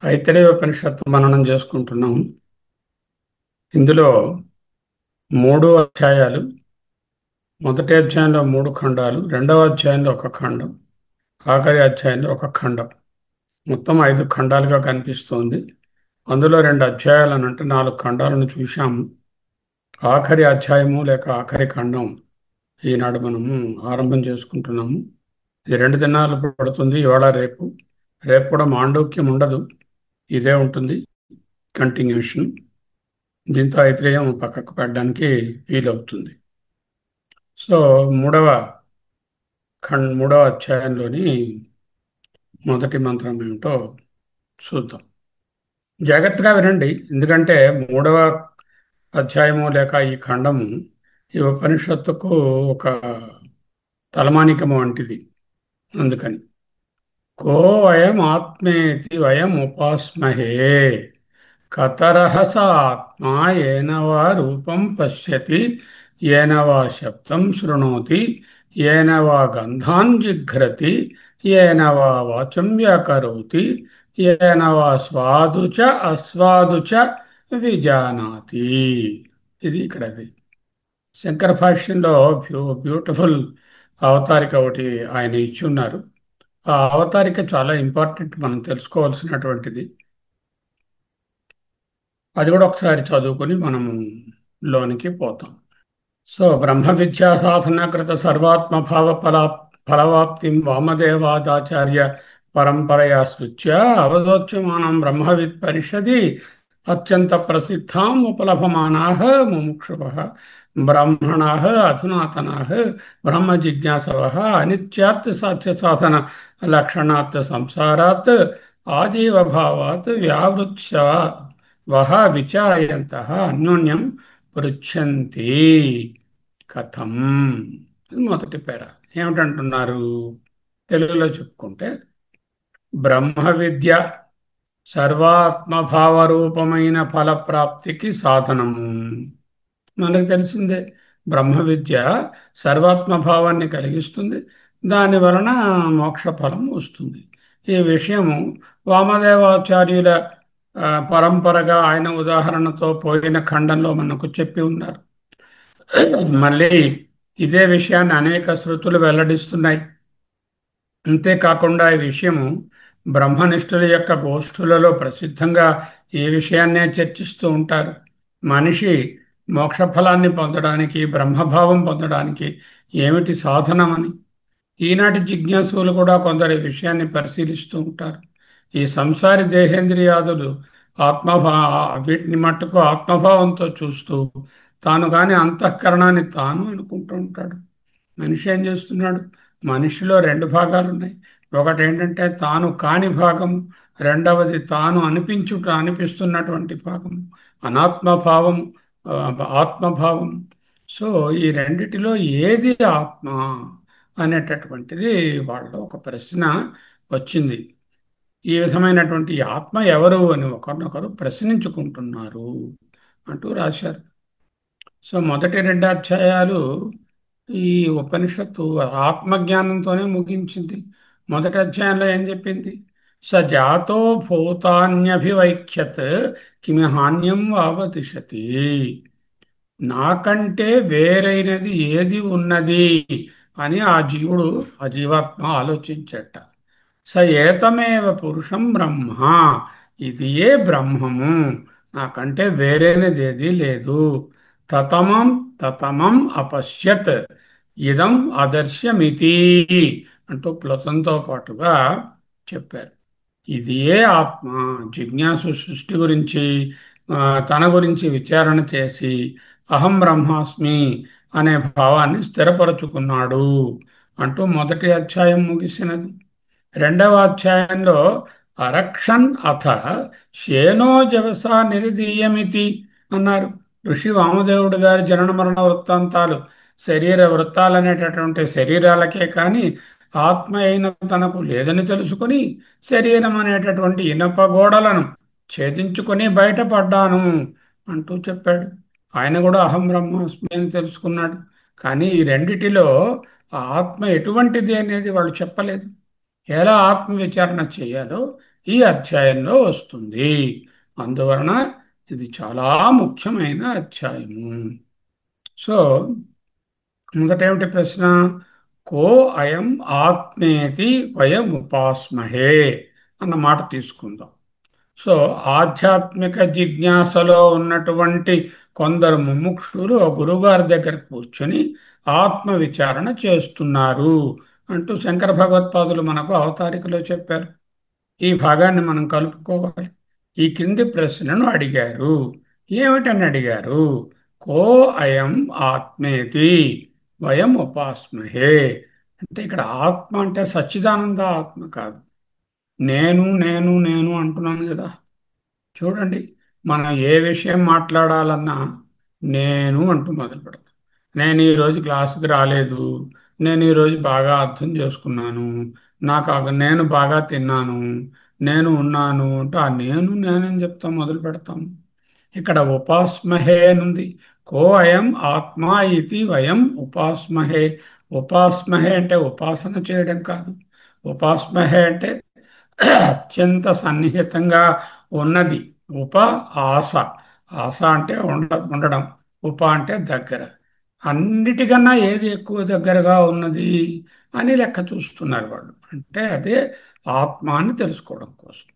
ఐతరేయ ఉపనిషత్తు మననం చేసుకుంటున్నాం. ఇందులో 3 అధ్యాయాలు. మొదటి అధ్యాయంలో 3 ఖండాలు, రెండవ అధ్యాయంలో ఒక ఖండం, ఆఖరి అధ్యాయంలో ఒక ఖండం. మొత్తం 5 ఖండాలుగా కనిపిస్తోంది. అందులో 2 అధ్యాయాలు అని అంటే 4 ఖండాలను చూశాము. ఆఖరి అధ్యాయము లేక ఆఖరి ఖండం ఈనాడు మనము ఆరంభం చేసుకుంటున్నాము. ఇది 2 దినాలు పడుతుంది, ఇవాళ రేపు. రేపు కూడా మాండూక్యం ఉండదు, ఇదే ఉంటుంది కంటిన్యూషన్. దీంతో ఐత్రేయం పక్కకు పెట్టడానికి వీలవుతుంది. సో మూడవ మూడవ అధ్యాయంలోని మొదటి మంత్రం ఏమిటో చూద్దాం. జాగ్రత్తగా వినండి, ఎందుకంటే 3వ అధ్యాయము లేక ఈ ఖండము ఈ ఉపనిషత్తుకు ఒక తలమానికము వంటిది. అందుకని కో వయం ఆత్మేతి వయం ఉపాస్మహే కతరః స ఆత్మా ఏన వా రూపం పశ్యతి, ఏన వా శబ్దం శృణోతి, ఏన వా గంధాన్ జిఘ్రతి, ఏన వా వాచం వ్యాకరోతి, ఏన వా స్వాదు చ అస్వాదు చ విజానాతి. ఇది ఇక్కడది. శంకర భాష్యంలో బ్యూటిఫుల్ అవతారిక ఒకటి ఆయన ఇచ్చి ఉన్నారు. ఆ అవతారిక చాలా ఇంపార్టెంట్, మనం తెలుసుకోవాల్సినటువంటిది. అది కూడా ఒకసారి చదువుకొని మనము లోనికి పోతాం. సో బ్రహ్మ విద్యా సాధన కృత సర్వాత్మభావ ఫలవాప్తిం వామదేవాదాచార్య పరంపరయా స్మృత్య అవదోచ్యమానం బ్రహ్మవిత్ పరిషది అత్యంత ప్రసిద్ధాం ఉపలభమానాః ముముక్షవః బ్రాహ్మణాః అధునాతనాః బ్రహ్మ జిజ్ఞాసవః అనిత్యాత్ సాధ్య సాధన లక్షణాత్ సంసారాత్ ఆజీవభావాత్ వ్యావృత్స్య వహ విచారయంతః అన్యోన్యం పృచ్ఛంతి కథం. ఇది మొదటి పేర. ఏమిటంటున్నారు తెలుగులో చెప్పుకుంటే, బ్రహ్మ విద్య సర్వాత్మభావరూపమైన ఫలప్రాప్తికి సాధనము. మనకు తెలిసిందే, బ్రహ్మ విద్య సర్వాత్మభావాన్ని కలిగిస్తుంది, దాని వలన మోక్ష ఫలం వస్తుంది. ఈ విషయము వామదేవాచార్యుల పరంపరగా ఆయన ఉదాహరణతో పోయిన ఖండంలో మనకు చెప్పి ఉన్నారు. మళ్ళీ ఇదే విషయాన్ని అనేక శృతులు వెల్లడిస్తున్నాయి. అంతేకాకుండా ఈ విషయము బ్రహ్మనిష్ఠుల యొక్క గోష్ఠులలో ప్రసిద్ధంగా ఈ విషయాన్నే చర్చిస్తూ ఉంటారు. మనిషి మోక్ష ఫలాన్ని పొందడానికి, బ్రహ్మభావం పొందడానికి ఏమిటి సాధనమని. ఈనాటి జిజ్ఞాసులు కూడా కొందరు ఈ విషయాన్ని పరిశీలిస్తూ ఉంటారు. ఈ సంసారి దేహేంద్రియాదులు ఆత్మభా వీటిని మట్టుకు ఆత్మభావంతో చూస్తూ తాను కాని అంతఃకరణాన్ని తాను అనుకుంటూ ఉంటాడు. మనిషి ఏం చేస్తున్నాడు? మనిషిలో 2 భాగాలు ఉన్నాయి. ఒకటి ఏంటంటే తాను కాని భాగము, రెండవది తాను అనిపిస్తున్నటువంటి భాగము, అనాత్మభావము, ఆ, ఆత్మభావము. సో ఈ రెండిటిలో ఏది ఆత్మ అనేటటువంటిది వాళ్ళలో ఒక ప్రశ్న వచ్చింది. ఈ విధమైనటువంటి ఆత్మ ఎవరు అని ఒకరినొకరు ప్రశ్నించుకుంటున్నారు అంటూ రాశారు. సో మొదటి 2 అధ్యాయాలు ఈ ఉపనిషత్తు ఆత్మజ్ఞానంతోనే ముగించింది. మొదటి అధ్యాయంలో ఏం చెప్పింది? స జాతో భూతాన్యభివైఖ్యత్ కిమిహాన్యం వావతిషతి. నాకంటే వేరైనది ఏది ఉన్నది అని ఆ జీవుడు, ఆ జీవాత్మ ఆలోచించట. స ఏతమేవ పురుషం బ్రహ్మ, ఇది ఏ బ్రహ్మము, నాకంటే వేరేనది ఏది లేదు. తతమం తతమం అపశ్యత్ ఇదం అదర్శ్యమితి అంటూ ప్లతంతో పాటుగా చెప్పారు. ఇది ఏ ఆత్మ జిజ్ఞాసు సృష్టి గురించి ఆ, తన గురించి విచారణ చేసి అహం బ్రహ్మాస్మి అనే భావాన్ని స్థిరపరచుకున్నాడు అంటూ మొదటి అధ్యాయం ముగిసినది. రెండవ అధ్యాయంలో అరక్షన్ అథ శేనో జవసా నిరదీయమితి అన్నారు. ఋషి వామదేవుడు గారి జనన మరణ వృత్తాంతాలు శరీర వృత్తాలు అనేటటువంటి శరీరాలకే కానీ ఆత్మ అయిన తనకు లేదని తెలుసుకుని శరీరం అనేటటువంటి ఇనప గోడలను ఛేదించుకొని బయటపడ్డాను అంటూ చెప్పాడు. ఆయన కూడా అహం బ్రహ్మాస్మి అని తెలుసుకున్నాడు. కానీ ఈ రెండిటిలో ఆ ఆత్మ ఎటువంటిది అనేది వాళ్ళు చెప్పలేదు. ఎలా ఆత్మ విచారణ చేయాలో ఈ అధ్యాయంలో వస్తుంది. అందువలన ఇది చాలా ముఖ్యమైన అధ్యాయము. సో మొదట ఏమిటి ప్రశ్న? కో అయం ఆత్మేతి వయం ఉపాస్మహే అన్న మాట తీసుకుందాం. సో ఆధ్యాత్మిక జిజ్ఞాసలో ఉన్నటువంటి కొందరు ముముక్షులు ఆ గురువుగారి దగ్గర కూర్చొని ఆత్మ విచారణ చేస్తున్నారు అంటూ శంకర భగవత్పాదులు మనకు అవతారికలో చెప్పారు. ఈ భాగాన్ని మనం కలుపుకోవాలి. ఈ కింది ప్రశ్నను అడిగారు. ఏమిటని అడిగారు? కో అయం ఆత్మేతి వయం ఉపాస్మహే. అంటే ఇక్కడ ఆత్మ అంటే సచ్చిదానంద ఆత్మ కాదు. నేను నేను నేను అంటున్నాను కదా. చూడండి, మనం ఏ విషయం మాట్లాడాలన్నా నేను అంటూ మొదలు పెడతాం. నేను ఈరోజు క్లాసుకి రాలేదు, నేను ఈరోజు బాగా అర్థం చేసుకున్నాను, నేను బాగా తిన్నాను, నేను ఉన్నాను అంటూ ఆ నేను నేనని చెప్తాం, మొదలు పెడతాం. ఇక్కడ ఉపాస్మహే అనుంది. కో అయం ఆత్మా ఇది వయం ఉపాస్మహే. ఉపాస్మహే అంటే ఉపాసన చేయడం కాదు. ఉపాస్మహే అంటే అత్యంత సన్నిహితంగా ఉన్నది. ఉప ఆస. ఆస అంటే ఉండడం. ఉప అంటే దగ్గర. అన్నిటికన్నా ఏది ఎక్కువ దగ్గరగా ఉన్నది అని లెక్క చూస్తున్నారు వాళ్ళు. అంటే అదే ఆత్మ అని తెలుసుకోవడం కోసం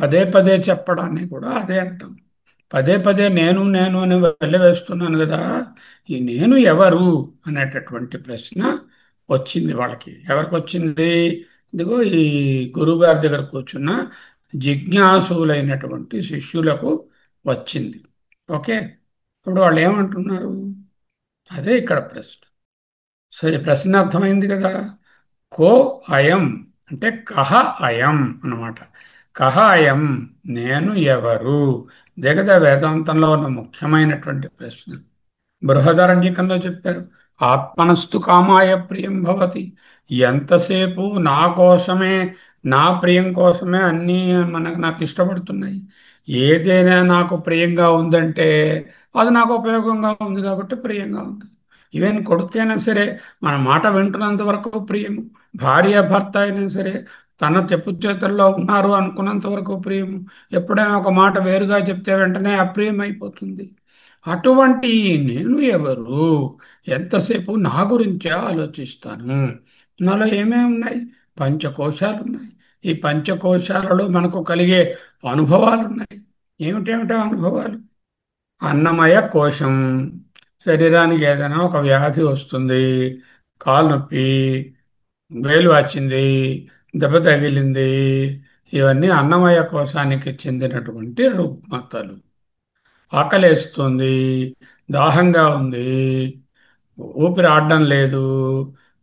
పదే పదే చెప్పడాన్ని కూడా అదే అంటాం. పదే పదే నేను నేను అని వెళ్ళవేస్తున్నాను కదా. ఈ నేను ఎవరు అనేటటువంటి ప్రశ్న వచ్చింది వాళ్ళకి. ఎవరికి వచ్చింది? ఇదిగో ఈ గురువుగారి దగ్గర కూర్చున్న జిజ్ఞాసులైనటువంటి శిష్యులకు వచ్చింది. ఓకే. ఇప్పుడు వాళ్ళు ఏమంటున్నారు? అదే ఇక్కడ ప్రశ్న. సో ఈ ప్రశ్న అర్థమైంది కదా. కో అయం అంటే కహ అయం అన్నమాట. కహ అయం, నేను ఎవరు? దిగద వేదాంతంలో ఉన్న ముఖ్యమైనటువంటి ప్రశ్న. బృహదారణ్యకంలో చెప్పారు, ఆత్మనస్తు కామాయ ప్రియం భవతి. ఎంతసేపు నా కోసమే, నా ప్రియం కోసమే అన్నీ నాకు ఇష్టపడుతున్నాయి. ఏదైనా నాకు ప్రియంగా ఉందంటే అది నాకు ఉపయోగంగా ఉంది కాబట్టి ప్రియంగా ఉంది. ఈవెన్ కొడుకైనా సరే మన మాట వింటున్నంత వరకు ప్రియము. భార్య భర్త అయినా సరే తన చెప్పు చేతుల్లో ఉన్నారు అనుకున్నంత వరకు ప్రియము. ఎప్పుడైనా ఒక మాట వేరుగా చెప్తే వెంటనే అప్రియం అయిపోతుంది. అటువంటి నేను ఎవరు? ఎంతసేపు నా గురించే ఆలోచిస్తాను. నాలో ఏమేమి ఉన్నాయి? పంచకోశాలు ఉన్నాయి. ఈ పంచకోశాలలో మనకు కలిగే అనుభవాలు ఉన్నాయి. ఏమిటేమిటా అనుభవాలు? అన్నమయ కోశం. శరీరానికి ఏదైనా ఒక వ్యాధి వస్తుంది, కాలు నొప్పి, వేలు వచ్చింది, దెబ్బ తగిలింది, ఇవన్నీ అన్నమయ కోశానికి చెందినటువంటి రుగ్మతలు. ఆకలేస్తుంది, దాహంగా ఉంది, ఊపిరి ఆడడం లేదు,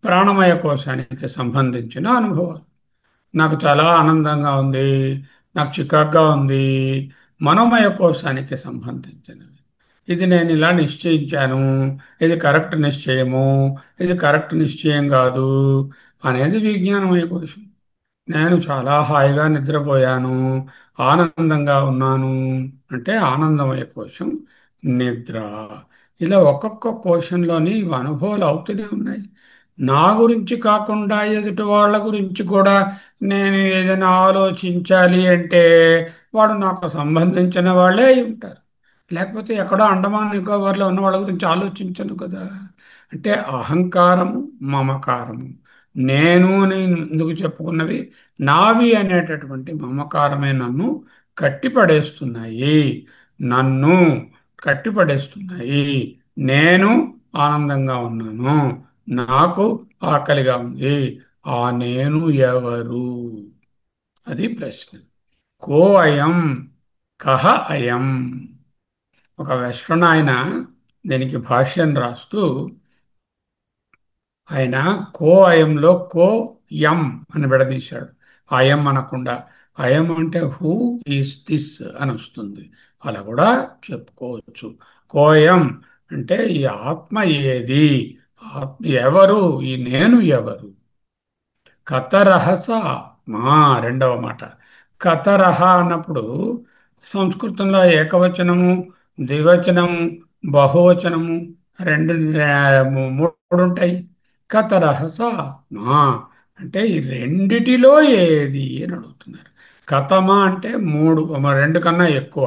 ప్రాణమయ కోశానికి సంబంధించిన అనుభవాలు. నాకు చాలా ఆనందంగా ఉంది, నాకు చికాగ్గా ఉంది, మనోమయ కోశానికి సంబంధించినవి. ఇది నేను ఇలా నిశ్చయించాను, ఇది కరెక్ట్ నిశ్చయము, ఇది కరెక్ట్ నిశ్చయం కాదు అనేది విజ్ఞానమయ కోశం. నేను చాలా హాయిగా నిద్రపోయాను, ఆనందంగా ఉన్నాను అంటే ఆనందమయ కోశం, నిద్ర. ఇలా ఒక్కొక్క కోశంలోని ఇవి అనుభవాలు అవుతూనే ఉన్నాయి. నా గురించి కాకుండా ఎదుటి వాళ్ళ గురించి కూడా నేను ఏదైనా ఆలోచించాలి అంటే వాడు నాకు సంబంధించిన వాళ్ళే అయి ఉంటారు. లేకపోతే ఎక్కడో అండమాన్ నికోబార్లో ఉన్న వాళ్ళ గురించి ఆలోచించను కదా. అంటే అహంకారము, మమకారము, నేను ఎందుకు చెప్పుకున్నవి నావి అనేటటువంటి మమకారమే నన్ను కట్టిపడేస్తున్నాయి. నన్ను కట్టిపడేస్తున్నాయి. నేను ఆనందంగా ఉన్నాను, నాకు ఆకలిగా ఉంది. ఆ నేను ఎవరు? అది ప్రశ్న. కో అయం, కహ అయం. ఒక వెస్ట్రన్ ఆయన దీనికి భాష్యం రాస్తూ ఆయన కో అయంలో కో యం అని విడదీశాడు. అయం అనకుండా అయం అంటే హూ ఈస్ దిస్ అని వస్తుంది. అలా కూడా చెప్పుకోవచ్చు. కోయం అంటే ఈ ఆత్మ ఏది? ఆత్మ ఎవరు? ఈ నేను ఎవరు? కతరహస మా రెండవ మాట. కతరహ అన్నప్పుడు సంస్కృతంలో ఏకవచనము, ద్వివచనము, బహువచనము మూడు ఉంటాయి. కతరహస మా అంటే ఈ రెండిటిలో ఏది అని అడుగుతున్నారు. కతమ అంటే మూడు, రెండు కన్నా ఎక్కువ.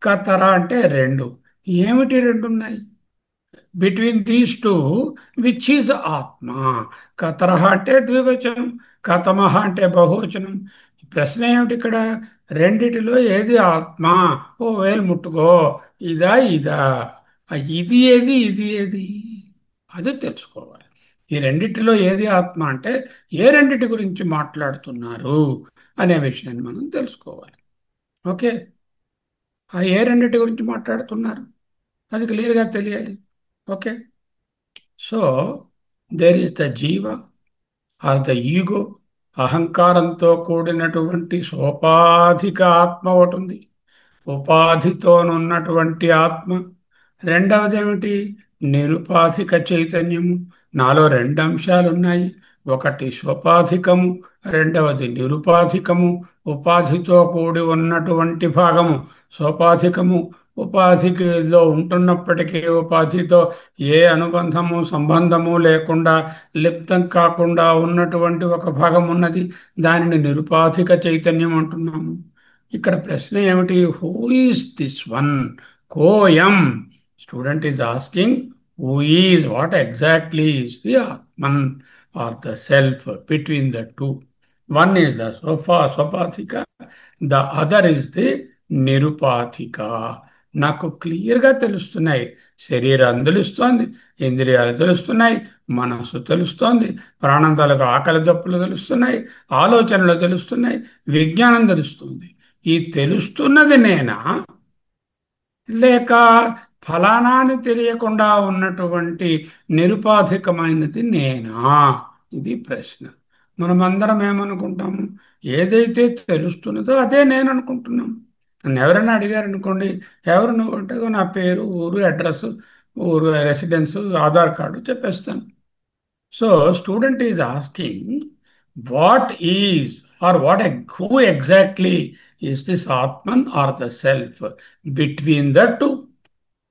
కతర అంటే రెండు. ఏమిటి రెండు ఉన్నాయి between these two? Which is ఆత్మ? కతరహ అంటే ద్వివచనం, కతమహ అంటే బహువచనం. ప్రశ్న ఏమిటి ఇక్కడ? రెండిటిలో ఏది ఆత్మ? ఓ వేలు ముట్టుకో. ఇదా ఇదా? ఇది ఏది ఇది ఏది? అది తెలుసుకోవాలి. ఈ రెండిటిలో ఏది ఆత్మ అంటే ఏ రెండిటి గురించి మాట్లాడుతున్నారు అనే విషయాన్ని మనం తెలుసుకోవాలి. ఓకే. ఆ ఏ రెండిటి గురించి మాట్లాడుతున్నారు అది క్లియర్గా తెలియాలి. Okay. So there is the జీవ ఆర్ ద ఈగో. అహంకారంతో కూడినటువంటి సోపాధిక ఆత్మ ఒకటి ఉంది, ఉపాధితోనున్నటువంటి ఆత్మ. రెండవది ఏమిటి? నిరుపాధిక చైతన్యము. నాలో రెండు అంశాలు ఉన్నాయి. ఒకటి స్వపాధికము, రెండవది నిరుపాధికము. ఉపాధితో కూడి ఉన్నటువంటి భాగము స్వపాధికము. ఉపాధిలో ఉంటున్నప్పటికీ ఉపాధితో ఏ అనుబంధము సంబంధము లేకుండా, లిప్తం కాకుండా ఉన్నటువంటి ఒక భాగం ఉన్నది. దానిని నిరుపాధిక చైతన్యం అంటున్నాము. ఇక్కడ ప్రశ్న ఏమిటి? Who is this one? కోయం. Student is asking who is, what exactly is the Atman or the self between the two? One is the swapadhika, the other is the nirupadhika. నాకు క్లియర్గా తెలుస్తున్నాయి. శరీరం తెలుస్తోంది, ఇంద్రియాలు తెలుస్తున్నాయి, మనస్సు తెలుస్తోంది, ప్రాణం తాలూకు ఆకలి దప్పులు తెలుస్తున్నాయి, ఆలోచనలు తెలుస్తున్నాయి, విజ్ఞానం తెలుస్తుంది. ఈ తెలుస్తున్నది నేనా, లేక ఫలానా అని తెలియకుండా ఉన్నటువంటి నిరుపాధికమైనది నేనా? ఇది ప్రశ్న. మనమందరం ఏమనుకుంటాము? ఏదైతే తెలుస్తున్నదో అదే నేను అనుకుంటున్నాం. నన్ను ఎవరైనా అడిగారు అనుకోండి, ఎవరు నువ్వు అంటే నా పేరు, ఊరు, అడ్రస్, ఊరు రెసిడెన్స్, ఆధార్ కార్డు చెప్పేస్తాను. So student is asking what is or who exactly is this Atman or the self between the two?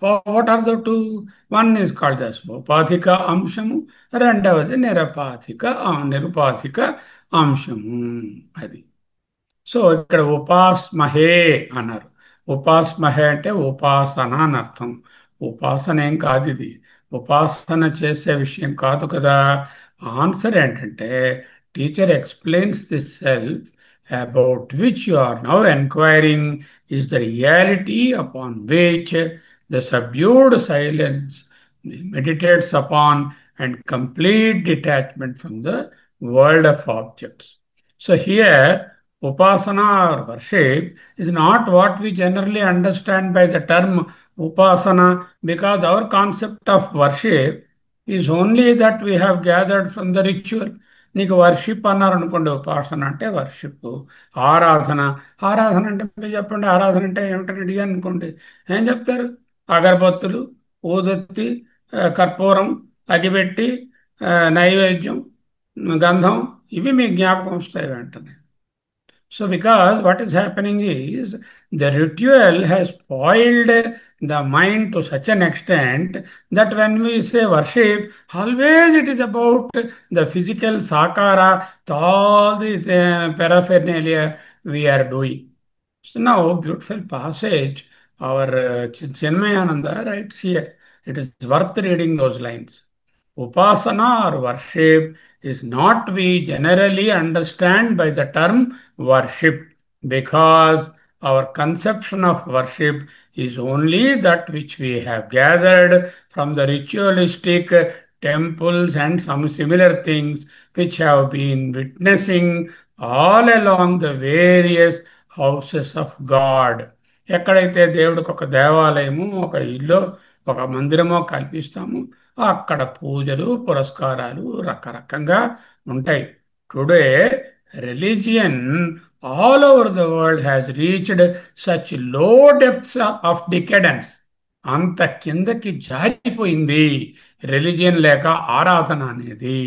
What are the two? One is called as ఉపాధిక అంశము, రెండవది నిరుపాధిక అంశము. అది. సో ఇక్కడ ఉపాస్మహే అన్నారు. ఉపాస్మహే అంటే ఉపాసన అని అర్థం. ఉపాసన ఏం కాదు ఇది, ఉపాసన చేసే విషయం కాదు కదా. ఆన్సర్ ఏంటంటే teacher explains the self about which you are now enquiring is the reality upon which the subdued silence meditates upon, and complete detachment from the world of objects. So here upasana or worship is not what we generally understand by the term upasana, because our concept of worship is only that we have gathered from the ritual. నీకు worship అన్నారు అనుకోండి, ఉపాసన అంటే worship, ఆరాధన. ఆరాధన అంటే మీరు చెప్పండి, ఆరాధన అంటే ఏమిటని అడిగాను అనుకోండి, ఏం చెప్తారు? అగరబత్తులు, ఊదొత్తి, కర్పూరం, అగిపెట్టి, నైవేద్యం, గంధం, ఇవి మీ జ్ఞాపకం వస్తాయి వెంటనే. So, because what is happening is the ritual has spoiled the mind to such an extent that when we say worship, always it is about the physical sakara, all the paraphernalia we are doing. So now, beautiful passage, our Chinmayananda writes here. It is worth reading those lines. Upasana or worship is not we generally understand by the term worship, because our conception of worship is only that which we have gathered from the ritualistic temples and some similar things which have been witnessing all along the various houses of God. ఎక్కడైతే దేవుడికి ఒక దేవాలయము, ఒక ఇల్లు, ఒక మందిరమో కల్పిస్తాము, అక్కడ పూజలు పురస్కారాలు రకరకంగా ఉంటాయి. Today religion all over the world has reached such లో డెప్త్స్ ఆఫ్ డికెడెన్స్. అంత కిందకి జారిపోయింది రిలీజియన్ లేక ఆరాధన అనేది.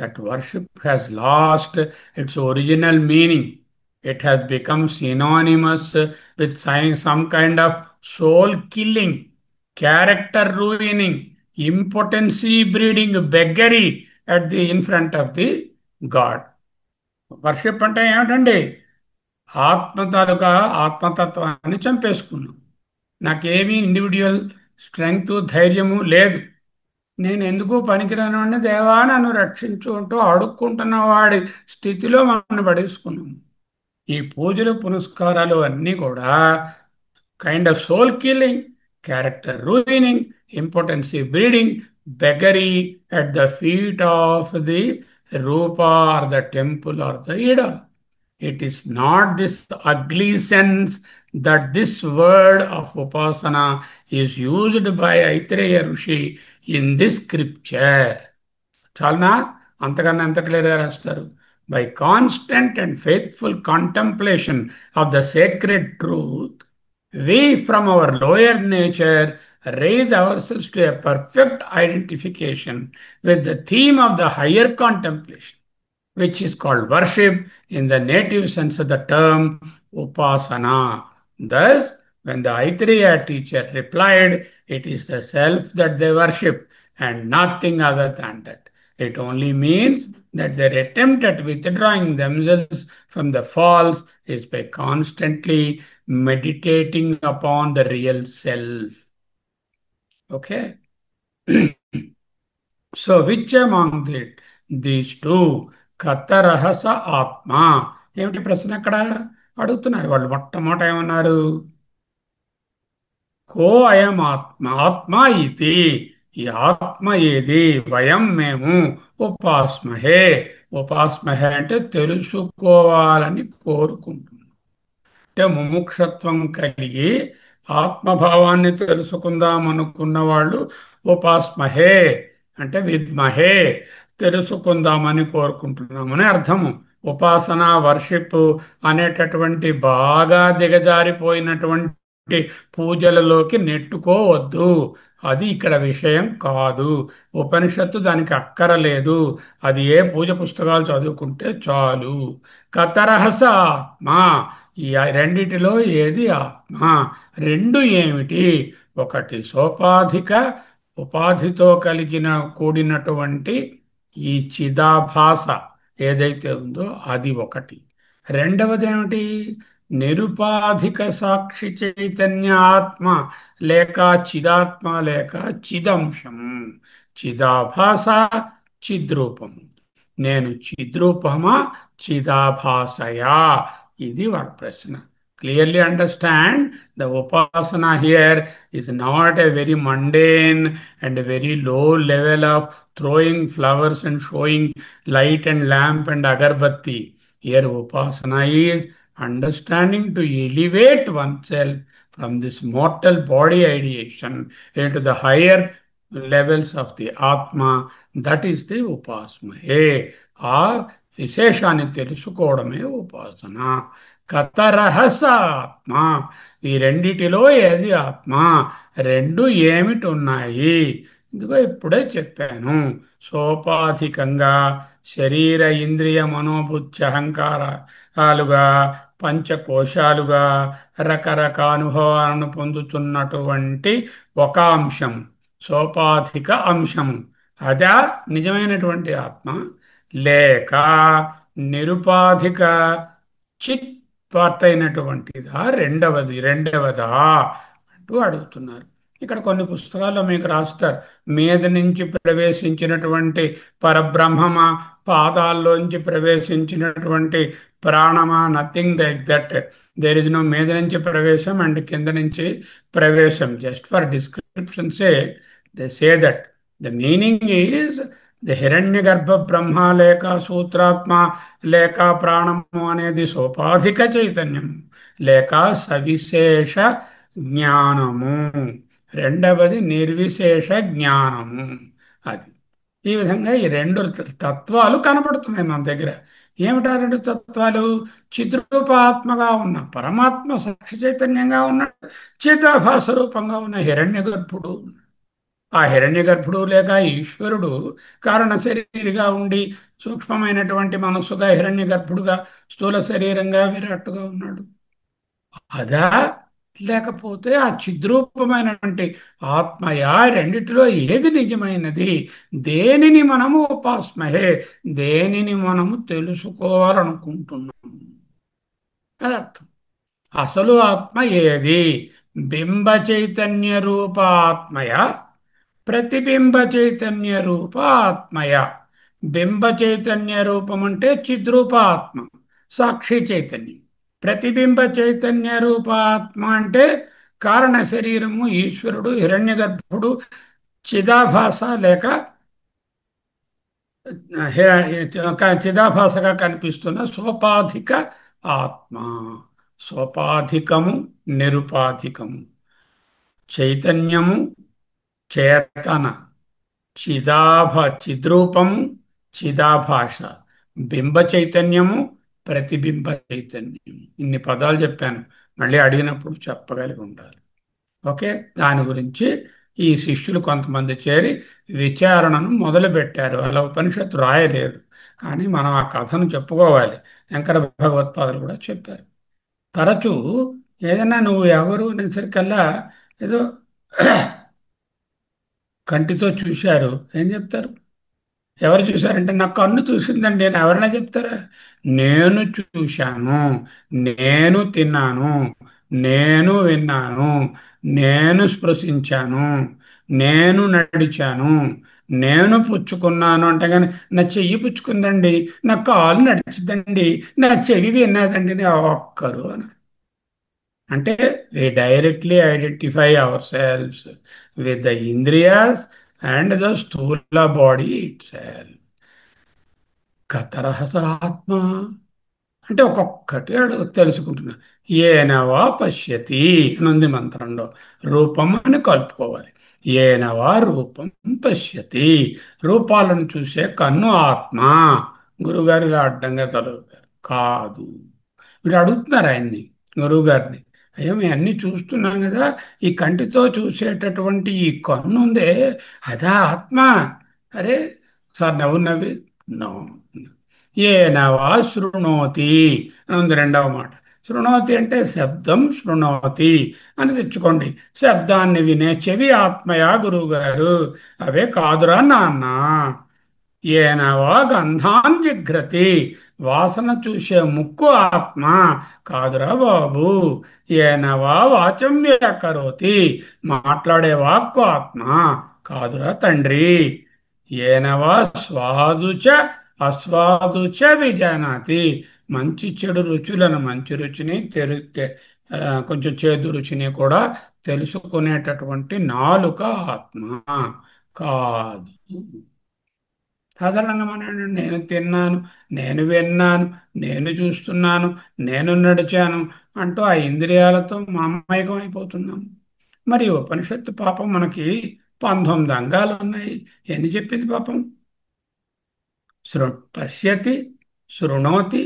That worship has lost its original meaning. It has become synonymous with some kind of soul killing, character ruining, impotency breeding beggary in front of the God. Worship అంటే ఏమిటండి? ఆత్మ తాలూకా ఆత్మతత్వాన్ని చంపేసుకున్నాం. నాకేమీ ఇండివిడ్యువల్ స్ట్రెంగ్త్ ధైర్యము లేదు. నేను ఎందుకు పనికిరాను అని దేవా నన్ను రక్షించు అంటూ అడుక్కుంటున్న వాడి స్థితిలో మనం పడేసుకున్నాం. ఈ పూజలు పునస్కారాలు అన్నీ కూడా kind of soul killing, character ruining, impotency breeding, beggary at the feet of the rupa or the temple or the idol. It is not this ugly sense that this word of upasana is used by Aitreya Rishi in this scripture. చాలనా? అంతకన్నా ఎంత క్లియర్గా రాస్తారు. By constant and faithful contemplation of the sacred truth we from our lower nature raise ourselves to a perfect identification with the theme of the higher contemplation, which is called worship in the native sense of the term upasana. Thus, when the Aitreya teacher replied, it is the self that they worship and nothing other than that. It only means that their attempt at withdrawing themselves from the false is by constantly meditating upon the real self. Okay? So which among these two కతరహస ఆత్మ? ఏమిటి ప్రశ్న అక్కడ అడుగుతున్నారు వాళ్ళు. మొట్టమొదట ఏమన్నారు? కో అయం ఆత్మ, ఆత్మ ఇది, ఈ ఆత్మ ఏది? వయం మేము ఉపాస్మహే, ఉపాస్మహే అంటే తెలుసుకోవాలని కోరుకుంటున్నాం. అంటే ముముక్షత్వం కలిగి ఆత్మభావాన్ని తెలుసుకుందాం అనుకున్న వాళ్ళు ఉపాస్మహే అంటే విద్మహే, తెలుసుకుందామని కోరుకుంటున్నామని అర్థము. ఉపాసన వర్షిప్ అనేటటువంటి బాగా దిగజారిపోయినటువంటి పూజలలోకి నెట్టుకోవద్దు. అది ఇక్కడ విషయం కాదు. ఉపనిషత్తు దానికి అక్కరలేదు. అది ఏ పూజ పుస్తకాలు చదువుకుంటే చాలు. కతరహస ఆత్మ, ఈ రెండిటిలో ఏది ఆత్మ? రెండు ఏమిటి? ఒకటి సోపాధిక, ఉపాధితో కలిగిన కూడినటువంటి ఈ చిదాభాస ఏదైతే ఉందో అది ఒకటి. రెండవది ఏమిటి? నిరుపాధిక సాక్షి చైతన్య ఆత్మ లేక చిదాత్మ లేక చిదంశం. చిదాభాస, చిద్రూపము. నేను చిద్రూపమా చిదాభాసయా? ఇది వాడి ప్రశ్న. Clearly understand, the upasana here is not a very mundane and a very low level of throwing flowers and showing light and lamp and agarbatti. Here upasana is understanding to elevate oneself from this mortal body ideation into the higher levels of the atma. That is the upasana. ఆ విశేషాన్ని తెలుసుకోవడమే ఉపాసన. కతరహస ఆత్మ, ఈ రెండిటిలో ఏది ఆత్మ? రెండు ఏమిటి ఉన్నాయి? ఇదిగో ఇప్పుడే చెప్పాను. సోపాధికంగా శరీర ఇంద్రియ మనోబుద్ధి అహంకారాలుగా పంచకోశాలుగా రకరకాల అనుభవాలను పొందుతున్నటువంటి ఒక అంశం, సోపాధిక అంశము. అదా నిజమైనటువంటి ఆత్మ? లేక నిరుపాధిక చిత్ పార్ట్ అయినటువంటిదా? రెండవదా అంటూ అడుగుతున్నారు. ఇక్కడ కొన్ని పుస్తకాల్లో మీకు రాస్తారు, మీద నుంచి ప్రవేశించినటువంటి పరబ్రహ్మమా, పాదాల్లోంచి ప్రవేశించినటువంటి ప్రాణమా? Nothing like that. There is no మీద నుంచి ప్రవేశం అండ్ కింద నుంచి ప్రవేశం. Just for description say they say that the meaning is the Hiranyagarbha బ్రహ్మ లేక సూత్రాత్మ లేక ప్రాణము అనేది సోపాధిక చైతన్యం లేక సవిశేష జ్ఞానము. రెండవది నిర్విశేష జ్ఞానము. అది ఈ విధంగా ఈ రెండు తత్వాలు కనబడుతున్నాయి మన దగ్గర. ఏమిటా రెండు తత్వాలు? చిద్రూపాత్మగా ఉన్న పరమాత్మ సాక్షి చైతన్యంగా ఉన్నాడు, చిదాభాస రూపంగా ఉన్న హిరణ్య గర్భుడు. ఆ హిరణ్య గర్భుడు లేక ఈశ్వరుడు కారణ శరీరిగా ఉండి సూక్ష్మమైనటువంటి మనస్సుగా హిరణ్య గర్భుడుగా స్థూల శరీరంగా విరాట్టుగా ఉన్నాడు. అదా? లేకపోతే ఆ చిద్రూపమైనటువంటి ఆత్మయా? రెండిటిలో ఏది నిజమైనది? దేనిని మనము ఉపాస్మహే, దేనిని మనము తెలుసుకోవాలనుకుంటున్నాము? అది అర్థం. అసలు ఆత్మ ఏది? బింబ చైతన్య రూప ఆత్మయ, ప్రతిబింబ చైతన్య రూప ఆత్మయ. బింబ చైతన్య రూపం అంటే చిద్రూప ఆత్మ, సాక్షి చైతన్యం. ప్రతిబింబ చైతన్య రూప ఆత్మ అంటే కారణ శరీరము, ఈశ్వరుడు, హిరణ్యగర్భుడు, చిదాభాస లేక చిదాభాసగా కనిపిస్తున్న సోపాధిక ఆత్మ. సోపాధికము, నిరుపాధికము, చైతన్యము, చేతన, చిదాభ చిద్రూపము, చిదాభాష, బింబ చైతన్యము, ప్రతిబింబ చైతన్యము. ఇన్ని పదాలు చెప్పాను, మళ్ళీ అడిగినప్పుడు చెప్పగలిగి ఉండాలి. ఓకే. దాని గురించి ఈ శిష్యులు కొంతమంది చేరి విచారణను మొదలుపెట్టారు. అలా ఉపనిషత్తు రాయలేదు, కానీ మనం ఆ కథను చెప్పుకోవాలి. శంకర భగవత్పాదులు కూడా చెప్పారు. తరచూ ఏదైనా నువ్వు ఎవరు అనేసరికల్లా ఏదో కంటితో చూశారు ఏం చెప్తారు? ఎవరు చూశారంటే నా కన్ను చూసిందండి నేను ఎవరైనా చెప్తారా? నేను చూశాను, నేను తిన్నాను, నేను విన్నాను, నేను స్పృశించాను, నేను నడిచాను, నేను పుచ్చుకున్నాను అంటే కానీ నా చెయ్యి పుచ్చుకుందండి, నా కాలు నడిచిందండి, నా చెవి విన్నదండి అని ఒక్కరు అని. అంటే we directly identify ourselves with the indriyas and the sthula body itself. కతరహ ఆత్మ అంటే ఒక్కొక్కటి అడుగు తెలుసుకుంటున్నా. ఏనవా పశ్యతి అని ఉంది మంత్రంలో. రూపం అని కలుపుకోవాలి. ఏనవా రూపం పశ్యతి. రూపాలను చూసే కన్ను ఆత్మ. గురుగారు ఇలా అడ్డంగా తలూపారు. కాదు. వీడు అడుగుతున్నారు ఆయన్ని, గురువు గారిని. అయ్యా మేము అన్ని చూస్తున్నాం కదా, ఈ కంటితో చూసేటటువంటి ఈ కన్ను ఉందే, అదా ఆత్మ? అరే సార్ నవ్వు నవ్వి నో. ఏనవా శృణోతి అని ఉంది రెండవ మాట. శృణోతి అంటే శబ్దం, శృణోతి అని తెచ్చుకోండి. శబ్దాన్ని వినే చెవి ఆత్మయా గురువు గారు? అవే కాదురా నాన్న. ఏనవా గంధాన్ జిఘ్రతి. వాసన చూసే ముక్కు ఆత్మ కాదురా బాబు. ఏనవా వాచం వ్యాకరోతి. మాట్లాడే వాక్కు ఆత్మ కాదురా తండ్రి. ఏనవా స్వాదుచ అస్వాదుచ విజానాతి. మంచి చెడు రుచులను, మంచి రుచిని కొంచెం చేదు రుచిని కూడా తెలుసుకునేటటువంటి నాలుక ఆత్మ కాదు. సాధారణంగా మనం నేను తిన్నాను, నేను విన్నాను, నేను చూస్తున్నాను, నేను నడిచాను అంటూ ఆ ఇంద్రియాలతో మామేకం అయిపోతున్నాం. మరి ఉపనిషత్తు పాపం మనకి 19 అంగాలు ఉన్నాయి. ఎన్ని చెప్పింది పాపం? పశ్యతి, శృణోతి,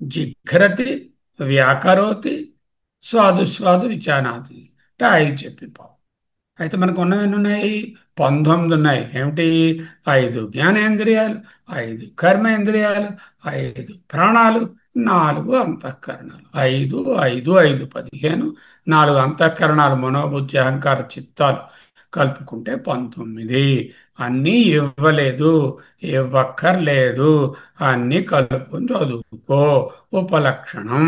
జిఘ్రతి, వ్యాకరోతి, స్వాదు విచానాతి అంటే 5 చెప్పింది పాపం. అయితే మనకు ఉన్నవి ఎన్ని ఉన్నాయి? 19 ఉన్నాయి. ఏమిటి? 5 జ్ఞానేంద్రియాలు, 5 కర్మేంద్రియాలు, 5 ప్రాణాలు, 4 అంతఃకరణాలు. 5, 5, 5, 15, 4 అంతఃకరణాలు, మనోబుద్ధి అహంకార చిత్తాలు కలుపుకుంటే 19. అన్నీ ఇవ్వలేదు, ఇవ్వక్కర్లేదు, అన్నీ కలుపుకొని చదువుకో. ఉపలక్షణం.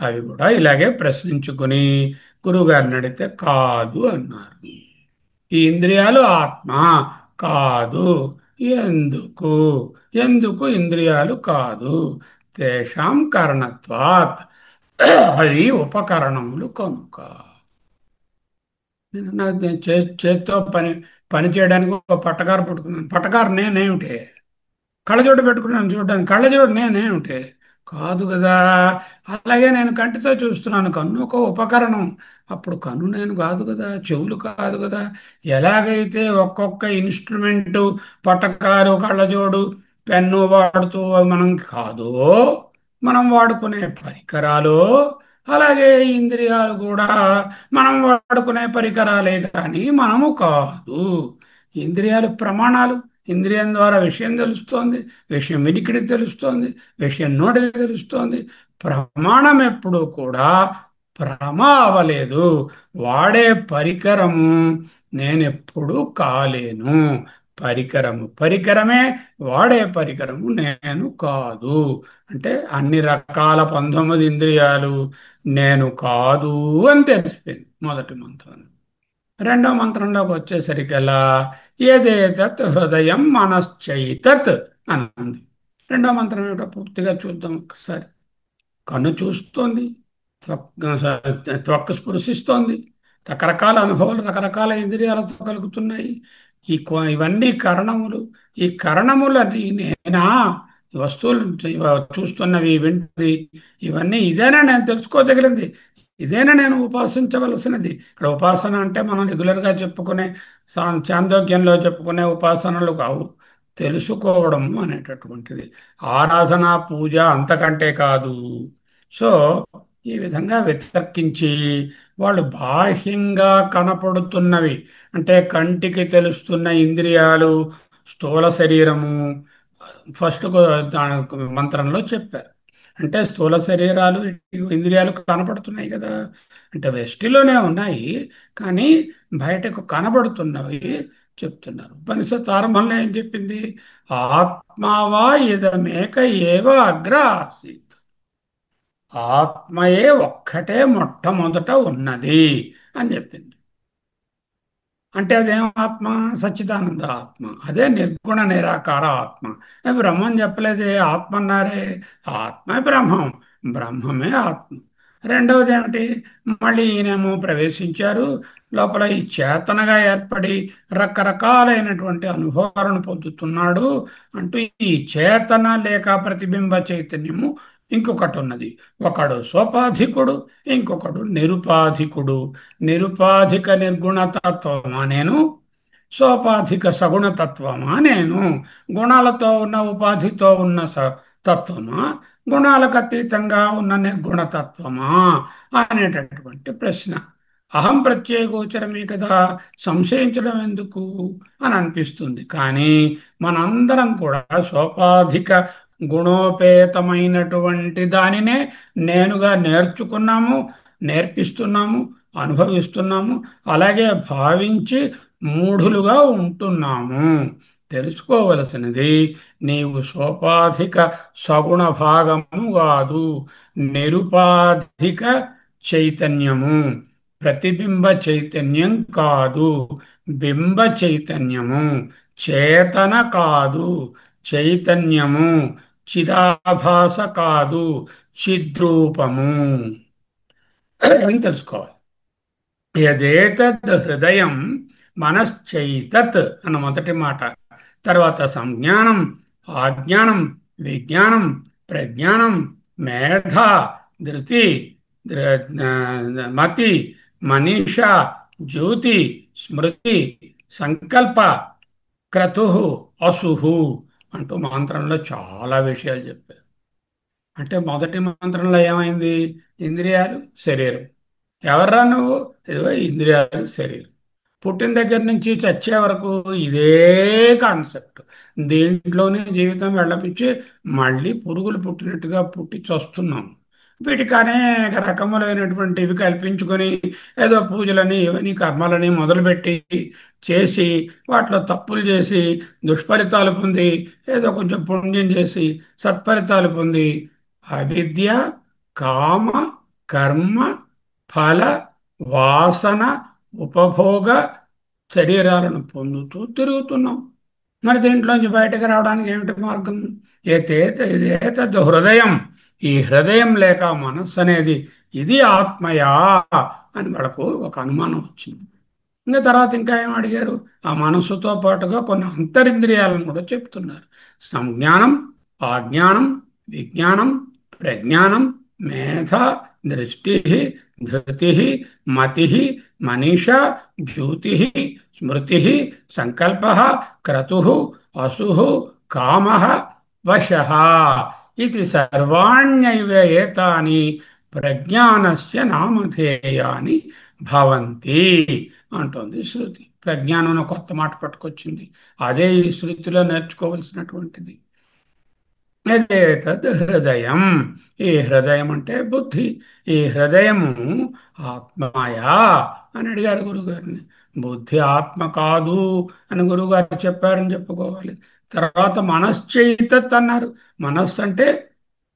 అవి కూడా ఇలాగే ప్రశ్నించుకుని గురువుగారిని అడిగితే కాదు అన్నారు. ఈ ఇంద్రియాలు ఆత్మ కాదు. ఎందుకు? ఎందుకు ఇంద్రియాలు కాదు? తేషాం కారణత్వాత్. అవి ఉపకరణములు కనుక. నేను చేత్తో పని పని చేయడానికి ఒక పట్టకారు పట్టుకున్నాను. పట్టకారు నేనేమిటి? కళ్ళజోడు పెట్టుకున్నాను చూడడానికి. కళ్ళజోడు నేనేమిటి? కాదు కదా. అలాగే నేను కంటితో చూస్తున్నాను, కన్ను ఒక ఉపకరణం. అప్పుడు కన్ను నేను కాదు కదా, చెవులు కాదు కదా. ఎలాగైతే ఒక్కొక్క ఇన్స్ట్రుమెంటు, పటకారు, కళ్ళజోడు, పెన్ను వాడుతూ మనం కాదో, మనం వాడుకునే పరికరాలు, అలాగే ఇంద్రియాలు కూడా మనం వాడుకునే పరికరాలే కానీ మనము కాదు. ఇంద్రియాలు ప్రమాణాలు. ఇంద్రియం ద్వారా విషయం తెలుస్తోంది, విషయం వినికిడి తెలుస్తోంది, విషయం నోటికి తెలుస్తోంది. ప్రమాణం ఎప్పుడు కూడా భ్రమ అవ్వలేదు. వాడే పరికరము నేనెప్పుడు కాలేను. పరికరము. పరికరమే, వాడే పరికరము నేను కాదు. అంటే అన్ని రకాల 19 ఇంద్రియాలు నేను కాదు అని తెలిసిపోయింది మొదటి మంత్రం. రెండవ మంత్రంలోకి వచ్చేసరికల్లా ఏదేతత్ హృదయం మనశ్చైతత్ అని ఉంది. రెండవ మంత్రం ఏమిటో పూర్తిగా చూద్దాం ఒకసారి. కన్ను చూస్తోంది, త్వక్ స్పృశిస్తోంది, రకరకాల అనుభవాలు రకరకాల ఇంద్రియాలతో కలుగుతున్నాయి. ఇవన్నీ కరణములు. ఈ కరణములని నేనా? ఈ వస్తువులు చూస్తున్నవి, వింటున్నది, ఇవన్నీ ఇదేనా నేను తెలుసుకోదగినది? ఇదేనా నేను ఉపాసించవలసినది? ఇక్కడ ఉపాసన అంటే మనం రెగ్యులర్గా చెప్పుకునే చాందోగ్యంలో చెప్పుకునే ఉపాసనలు కావు. తెలుసుకోవడం అనేటటువంటిది ఆరాధన, పూజ అంతకంటే కాదు. సో ఈ విధంగా వితర్కించి వాళ్ళు బాహ్యంగా కనపడుతున్నవి, అంటే కంటికి తెలుస్తున్న ఇంద్రియాలు, స్థూల శరీరము ఫస్ట్ మంత్రంలో చెప్పారు. అంటే స్థూల శరీరాలు, ఇంద్రియాలు కనపడుతున్నాయి కదా, అంటే వెష్టిలోనే ఉన్నాయి, కానీ బయటకు కనబడుతున్నవి చెప్తున్నారు. ఉపనిషత్ ఆరంభంలో ఏం చెప్పింది? ఆత్మావా ఇదమేక ఏవ అగ్ర ఆసీత్. ఆత్మయే ఒక్కటే మొట్టమొదట ఉన్నది అని చెప్పింది. అంటే అదేం ఆత్మ? సచ్చిదానంద ఆత్మ. అదే నిర్గుణ నిరాకార ఆత్మ. బ్రహ్మం చెప్పలేదే, ఆత్మ అన్నారే. ఆత్మే బ్రహ్మం, బ్రహ్మమే ఆత్మ. రెండవది ఏమిటి? మళ్ళీ ఈయనేమో ప్రవేశించారు లోపల, ఈ చేతనగా ఏర్పడి రకరకాలైనటువంటి అనుభవాలను పొందుతున్నాడు అంటూ ఈ చేతన లేక ప్రతిబింబ చైతన్యము ఇంకొకటి ఉన్నది. ఒకడు సోపాధికుడు, ఇంకొకడు నిరుపాధికుడు. నిరుపాధిక నిర్గుణతత్వమా నేను? సోపాధిక సగుణతత్వమా నేను? గుణాలతో ఉన్న, ఉపాధితో ఉన్న తత్వమా, గుణాలకు అతీతంగా ఉన్న నిర్గుణతత్వమా అనేటటువంటి ప్రశ్న. అహం ప్రత్యేకగోచరమే కదా, సంశయించడం ఎందుకు అని అనిపిస్తుంది. కానీ మనందరం కూడా సోపాధిక గుణోపేతమైనటువంటి దానినే నేనుగా నేర్చుకున్నాము, నేర్పిస్తున్నాము, అనుభవిస్తున్నాము, అలాగే భావించి మూఢులుగా ఉంటున్నాము. తెలుసుకోవలసినది, నీవు సోపాధిక సగుణ భాగము కాదు, నిరుపాధిక చైతన్యము. ప్రతిబింబ చైతన్యం కాదు, బింబ చైతన్యము. చేతన కాదు, చైతన్యము. చిదాభాస కాదు, చిద్రూపము అని తెలుసుకోవాలి. యదేతద్ హృదయం మనశ్చైతత్ అన్న మొదటి మాట. తర్వాత సంజ్ఞానం, ఆజ్ఞానం, విజ్ఞానం, ప్రజ్ఞానం, మేధ, ధృతి, మతి, మనీష, జ్యోతి, స్మృతి, సంకల్ప, క్రతు, అసుహు అంటూ మంత్రంలో చాలా విషయాలు చెప్పారు. అంటే మొదటి మంత్రంలో ఏమైంది? ఇంద్రియాలు, శరీరం. ఎవర్రా నువ్వు? ఇదిగో ఇంద్రియాలు, శరీరం. పుట్టిన దగ్గర నుంచి చచ్చే వరకు ఇదే కాన్సెప్ట్. దీంట్లోనే జీవితం వెళ్ళపించి మళ్ళీ పురుగులు పుట్టినట్టుగా పుట్టి చస్తున్నాం. వీటికి అనేక రకములైనటువంటివి కల్పించుకొని ఏదో పూజలని, ఇవన్నీ కర్మలని మొదలుపెట్టి చేసి వాటిలో తప్పులు చేసి దుష్ఫలితాలు పొంది, ఏదో కొంచెం పుణ్యం చేసి సత్ఫలితాలు పొంది అవిద్య, కామ, కర్మ, ఫల, వాసన, ఉపభోగ శరీరాలను పొందుతూ తిరుగుతున్నాం. మరి దీంట్లోంచి బయటకు రావడానికి ఏమిటి మార్గం? ఏతేతద్ హృదయం. ఈ హృదయం లేక మనస్సు అనేది ఇది ఆత్మయా అని వాళ్ళకు ఒక అనుమానం వచ్చింది. ఇంకా తర్వాత ఇంకా ఏం అడిగారు? ఆ మనస్సుతో పాటుగా కొన్ని అంతరింద్రియాలను కూడా చెప్తున్నారు. సంజ్ఞానం, ఆజ్ఞానం, విజ్ఞానం, ప్రజ్ఞానం, మేధ, దృష్టి, ధృతి, మతి, మనీష, జ్యోతి, స్మృతి, సంకల్ప, క్రతు, అసు, కామ, వశ ఇది సర్వాణ్యైవ ఏతాని ప్రజ్ఞానస్య నామధేయాని భవంతి అంటోంది శృతి. ప్రజ్ఞానం కొత్త మాట పట్టుకొచ్చింది. అదే ఈ శృతిలో నేర్చుకోవలసినటువంటిది. అదే తద్ హృదయం. ఈ హృదయం అంటే బుద్ధి. ఈ హృదయము ఆత్మయా అని అడిగారు గురుగారిని. బుద్ధి ఆత్మ కాదు అని గురుగారు చెప్పారని చెప్పుకోవాలి. తర్వాత మనశ్చైతత్ అన్నారు. మనస్సు అంటే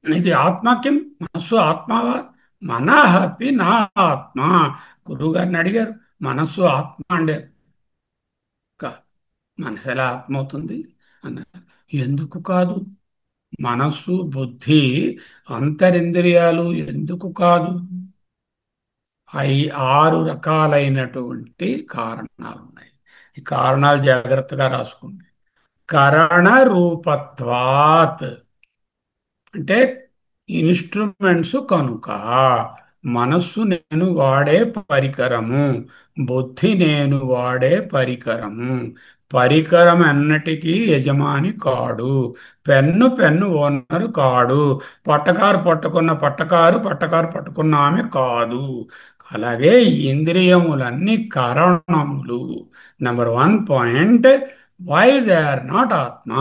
ఇది ఆత్మకిం, మనస్సు ఆత్మవా? మనఃపి నా ఆత్మ. గురువుగారిని అడిగారు, మనస్సు ఆత్మ అంటే మనసు ఎలా ఆత్మ అవుతుంది అన్నారు. ఎందుకు కాదు? మనస్సు బుద్ధి అంతరింద్రియాలు ఎందుకు కాదు? అవి 6 రకాలైనటువంటి కారణాలు ఉన్నాయి. ఈ కారణాలు జాగ్రత్తగా రాసుకోండి. కరణ రూపత్వాత్ అంటే ఇన్స్ట్రుమెంట్స్ కనుక. మనస్సు నేను వాడే పరికరము, బుద్ధి నేను వాడే పరికరము. పరికరం అన్నటికీ యజమాని కాడు. పెన్ను ఓనరు కాడు. పట్టకారు పట్టుకున్న పట్టకారు పట్టకారు పట్టుకున్న ఆమె కాదు. అలాగే ఈ ఇంద్రియములన్నీ కారణములు. #1 point, why they are not ఆత్మ.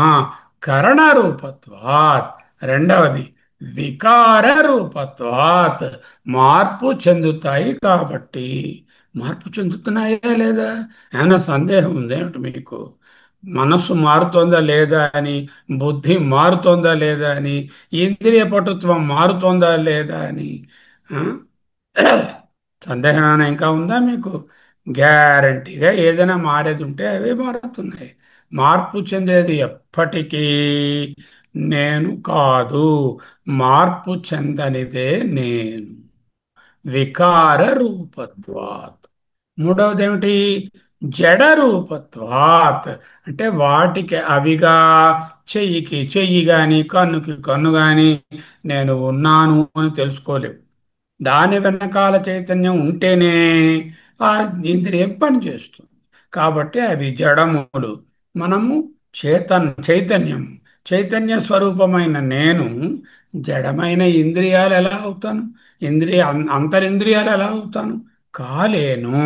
కరణ రూపత్వాత్. రెండవది వికార రూపత్వాత్. మార్పు చెందుతాయి కాబట్టి. మార్పు చెందుతున్నాయా లేదా? ఏమైనా సందేహం ఉందేమిటి మీకు? మనస్సు మారుతోందా లేదా అని, బుద్ధి మారుతోందా లేదా అని, ఇంద్రియ పటుత్వం మారుతోందా లేదా అని ఆ? సందేహం ఏమైనా ఇంకా ఉందా మీకు? గ్యారంటీగా ఏదైనా మారేది ఉంటే అవే మారుతున్నాయి. మార్పు చెందేది ఎప్పటికీ నేను కాదు. మార్పు చెందనిదే నేను. వికార రూపత్వాత్. మూడవది ఏమిటి? జడ రూపత్వాత్. అంటే వాటికి అవిగా, చెయ్యికి చెయ్యి గాని కన్నుకి కన్ను గాని నేను ఉన్నాను అని తెలుసుకోలేవు. దాని వెనకాల చైతన్యం ఉంటేనే ఆ ఇంద్రియం పనిచేస్తుంది. కాబట్టి అవి జడములు. మనము చైతన్యం. చైతన్య స్వరూపమైన నేను జడమైన ఇంద్రియాలు ఎలా అవుతాను? అంతరింద్రియాలు ఎలా అవుతాను? కాలేను.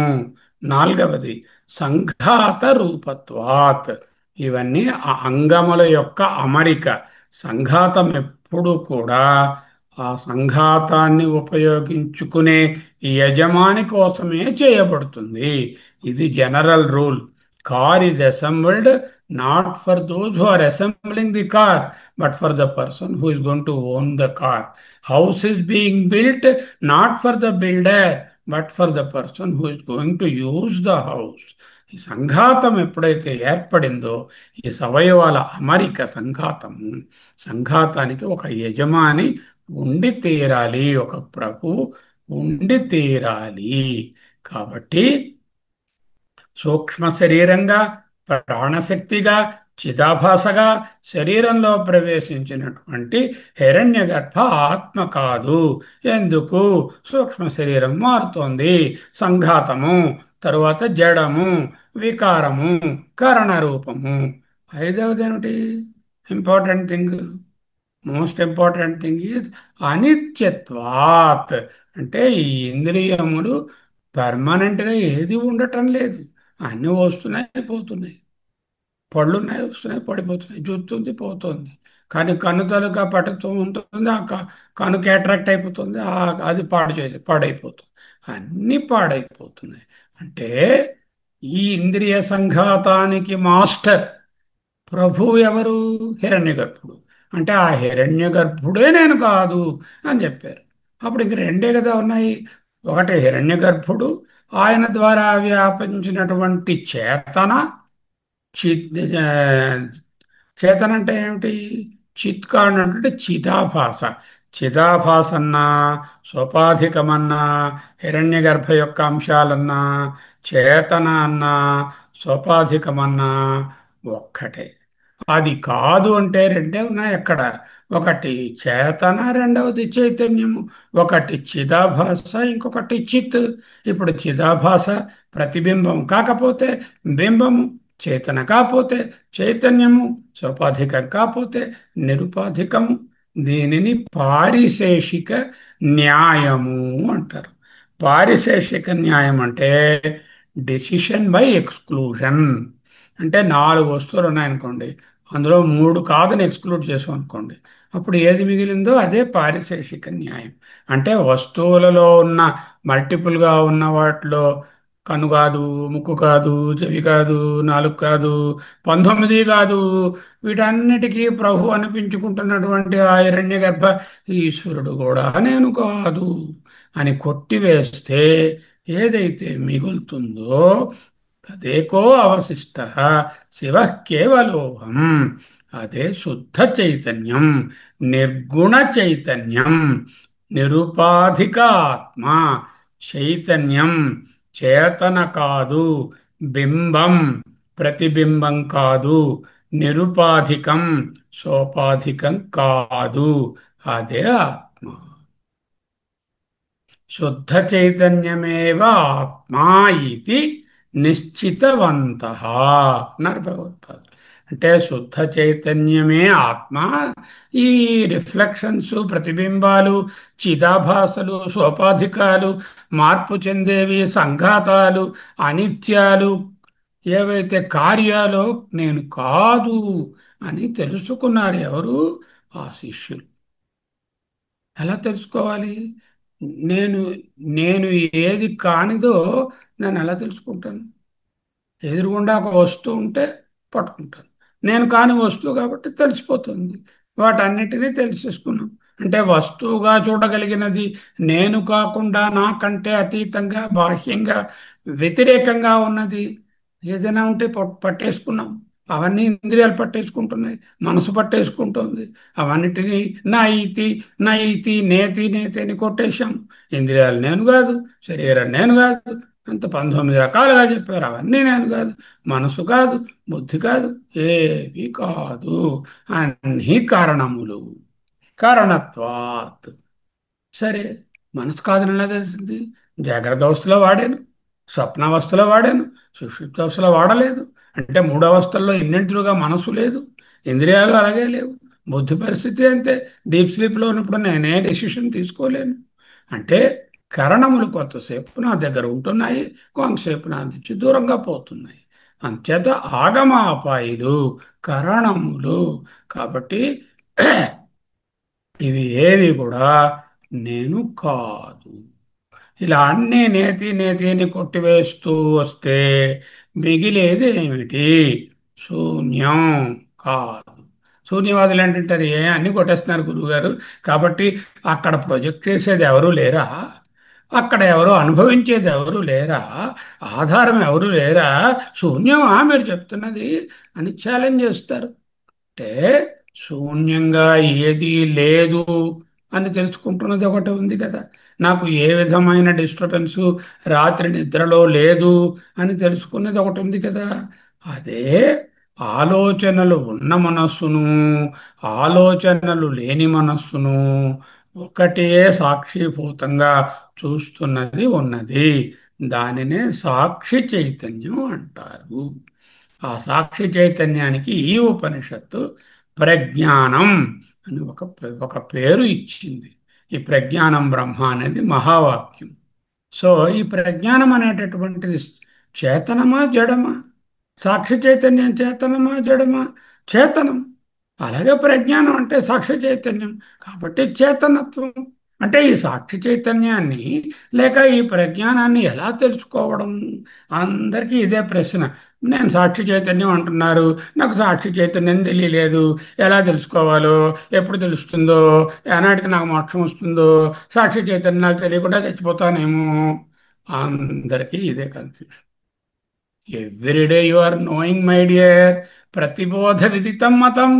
నాలుగవది సంఘాత రూపత్వాత్. ఇవన్నీ ఆ అంగముల యొక్క అమరిక. సంఘాతం ఎప్పుడు కూడా ఆ సంఘాతాన్ని ఉపయోగించుకునే యజమాని కోసమే చేయబడుతుంది. ఇది general rule. Car is assembled not for those who are assembling the car, but for the person who is going to own the car. House is being built not for the builder, but for the person who is going to use the house. ఈ సంఘాతం ఎప్పుడైతే ఏర్పడిందో, ఈ సవయవాల అమరిక సంఘాతము. సంఘాతానికి ఒక యజమాని ఉండి తీరాలి, ఒక ప్రభు ఉండి తీరాలి. కాబట్టి సూక్ష్మ శరీరంగా, ప్రాణశక్తిగా, చిదాభాసగా శరీరంలో ప్రవేశించినటువంటి హిరణ్యగర్భ ఆత్మ కాదు. ఎందుకు? సూక్ష్మ శరీరం మారుతోంది. సంఘాతము, తరువాత జడము, వికారము, కరణ రూపము. ఐదవది ఏమిటి? Important thing, most important thing is అనిత్యత్వాత్. అంటే ఈ ఇంద్రియములు పర్మనెంట్గా ఏది ఉండటం లేదు. అన్నీ వస్తున్నాయి పోతున్నాయి. పళ్ళు ఉన్నాయి, వస్తున్నాయి పడిపోతున్నాయి. జుట్టు ఉంది పోతుంది. కానీ కన్ను తాలూకా పటుత్వం ఉంటుంది. కన్నుకి అట్రాక్ట్ అయిపోతుంది. అది పాడైపోతుంది. అన్నీ పాడైపోతున్నాయి. అంటే ఈ ఇంద్రియ సంఘాతానికి మాస్టర్ ప్రభువు ఎవరు? హిరణ్యగర్భుడు. అంటే ఆ హిరణ్యగర్భుడే నేను కాదు అని చెప్పారు. అప్పుడు ఇంక రెండే కదా ఉన్నాయి. ఒకటి హిరణ్యగర్భుడు, ఆయన ద్వారా వ్యాపించినటువంటి చేతన. చిత్ చేతన అంటే ఏమిటి? చిత్కాణం అంటే చిదాభాస. చిదాభాసన్నా, సోపాధికమన్నా, హిరణ్యగర్భ యొక్క అంశాలన్నా, చేతన అన్నా, సోపాధికమన్నా ఒక్కటే. అది కాదు అంటే రెండే ఉన్నాయి అక్కడ. ఒకటి చేతన, రెండవది చైతన్యము. ఒకటి చిదాభాస, ఇంకొకటి చిత్. ఇప్పుడు చిదాభాస ప్రతిబింబం కాకపోతే బింబము, చేతన కాకపోతే చైతన్యము, సోపాధికం కాకపోతే నిరుపాధికము. దీనిని పారిశేషిక న్యాయము అంటారు. పారిశేషిక న్యాయం అంటే డెసిషన్ బై ఎక్స్క్లూజన్. అంటే 4 వస్తువులు ఉన్నాయనుకోండి, అందులో మూడు కాదని ఎక్స్క్లూడ్ చేసాం అనుకోండి, అప్పుడు ఏది మిగిలిందో అదే పారిశేషిక న్యాయం. అంటే వస్తువులలో ఉన్న మల్టిపుల్గా ఉన్న వాటిలో కన్ను కాదు, ముక్కు కాదు, చెవి కాదు, నాలుగు కాదు, 19 కాదు, వీటన్నిటికీ ప్రభు అనిపించుకుంటున్నటువంటి ఆ హిరణ్యగర్భ ఈశ్వరుడు కూడా నేను కాదు అని కొట్టివేస్తే ఏదైతే మిగులుతుందో తదేకో అవశిష్ట శివ కేవలోహం. అదే శుద్ధ చైతన్యం, నిర్గుణ చైతన్యం, నిరుపాధిక ఆత్మ. చైతన్యం చేతన కాదు, బింబం ప్రతిబింబం కాదు, నిరుపాధికం సోపాధికం కాదు. అదే ఆత్మ. శుద్ధ చైతన్యమేవ ఆత్మా ఇది నిశ్చితవంత అన్నారు భగవత్పాదులు. అంటే శుద్ధ చైతన్యమే ఆత్మ. ఈ రిఫ్లెక్షన్స్, ప్రతిబింబాలు, చిదాభాసలు, సోపాధికాలు, మార్పు చెందేవి, సంఘాతాలు, అనిత్యాలు, ఏవైతే కార్యాలో నేను కాదు అని తెలుసుకున్నారు ఎవరు? ఆ శిష్యులు. ఎలా తెలుసుకోవాలి? నేను నేను ఏది కానిదో నేను ఎలా తెలుసుకుంటాను? ఎదురుగుండా ఒక వస్తువు ఉంటే పట్టుకుంటాను. నేను కాని వస్తువు కాబట్టి తెలిసిపోతుంది. వాటన్నిటినీ తెలిసేసుకున్నాం. అంటే వస్తువుగా చూడగలిగినది నేను కాకుండా, నాకంటే అతీతంగా, బాహ్యంగా, వ్యతిరేకంగా ఉన్నది ఏదైనా ఉంటే పట్టేసుకున్నాం. అవన్నీ ఇంద్రియాలు పట్టేసుకుంటున్నాయి, మనసు పట్టేసుకుంటుంది. అవన్నిటినీ నా ఇతి, నా ఇతి, నేతి నేతి అని కొట్టేశాం. ఇంద్రియాలు నేను కాదు, శరీరం నేను కాదు, అంత 19 రకాలుగా చెప్పారు. అవన్నీ నేను కాదు, మనసు కాదు, బుద్ధి కాదు, ఏవి కాదు. అన్నీ కారణములు. కారణత్వాత్. సరే, మనసు కాదని ఎలా తెలిసింది? జాగ్రత్త అవస్థలో వాడాను, స్వప్నావస్థలో వాడాను, సుషుప్తావస్థలో వాడలేదు. అంటే మూడు అవస్థల్లో ఎన్నింటిగా మనసు లేదు, ఇంద్రియాలు అలాగే లేవు, బుద్ధి పరిస్థితి అంతే. డీప్ స్లీప్లో ఉన్నప్పుడు నేనే డెసిషన్ తీసుకోలేను. అంటే కరణములు కొంతసేపు నా దగ్గర ఉంటున్నాయి, కొంతసేపు నా నుంచి దూరంగా పోతున్నాయి. అంచేత ఆగమాపాయిలు కరణములు. కాబట్టి ఇవి ఏవి కూడా నేను కాదు. ఇలా అన్నీ నేతి నేతి అని కొట్టివేస్తూ వస్తే మిగిలేది ఏమిటి? శూన్యం. కాదు. శూన్యవాదులు ఏంటంటారు? అన్ని కొట్టేస్తున్నారు గురువుగారు, కాబట్టి అక్కడ ప్రొజెక్ట్ చేసేది ఎవరు లేరా? అక్కడ ఎవరు అనుభవించేది ఎవరు లేరా? ఆధారం ఎవరు లేరా? శూన్యమా మీరు చెప్తున్నది అని ఛాలెంజ్ చేస్తారు. అంటే శూన్యంగా ఏదీ లేదు అని తెలుసుకుంటున్నది ఒకటి ఉంది కదా. నాకు ఏ విధమైన డిస్టర్బెన్సు రాత్రి నిద్రలో లేదు అని తెలుసుకున్నది ఒకటి ఉంది కదా. అదే ఆలోచనలు ఉన్న మనస్సును, ఆలోచనలు లేని మనస్సును ఒకటే సాక్షిభూతంగా చూస్తున్నది ఉన్నది. దానినే సాక్షి చైతన్యం అంటారు. ఆ సాక్షి చైతన్యానికి ఈ ఉపనిషత్తు ప్రజ్ఞానం అని ఒక పేరు ఇచ్చింది. ఈ ప్రజ్ఞానం బ్రహ్మ అనేది మహావాక్యం. సో ఈ ప్రజ్ఞానం అనేటటువంటిది చేతనమా జడమా? సాక్షి చైతన్యం చేతనమా జడమా? చేతనం. అలాగే ప్రజ్ఞానం అంటే సాక్షి చైతన్యం, కాబట్టి చేతనత్వం. అంటే ఈ సాక్షి చైతన్యాన్ని లేక ఈ ప్రజ్ఞానాన్ని ఎలా తెలుసుకోవడం? అందరికీ ఇదే ప్రశ్న. నేను సాక్షి చైతన్యం అంటున్నారు, నాకు సాక్షి చైతన్యం తెలియలేదు, ఎలా తెలుసుకోవాలో, ఎప్పుడు తెలుస్తుందో, ఏనాటికి నాకు మోక్షం వస్తుందో, సాక్షి చైతన్యం నాకు తెలియకుండా చచ్చిపోతానేమో. అందరికీ ఇదే confusion. Everyday you are knowing my dear, ప్రతిబోధ విదితం మతం.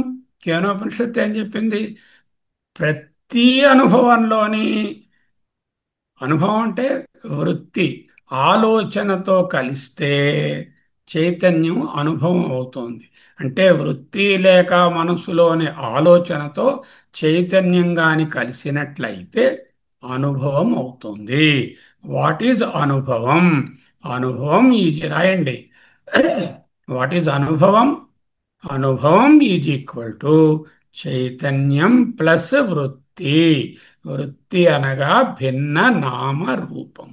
కేనోపనిషత్తు ఏం చెప్పింది? ప్రతి అనుభవంలోని, అనుభవం అంటే వృత్తి, ఆలోచనతో కలిస్తే చైతన్యం అనుభవం అవుతోంది. అంటే వృత్తి లేక మనసులోని ఆలోచనతో చైతన్యం గాని కలిసినట్లయితే అనుభవం అవుతుంది. వాట్ ఈజ్ అనుభవం? అనుభవం ఈజ్, రాయండి, వాట్ ఈజ్ అనుభవం? అనుభవం ఈజ్ ఈక్వల్ టు చైతన్యం ప్లస్ వృత్తి. వృత్తి అనగా భిన్న నామ రూపం.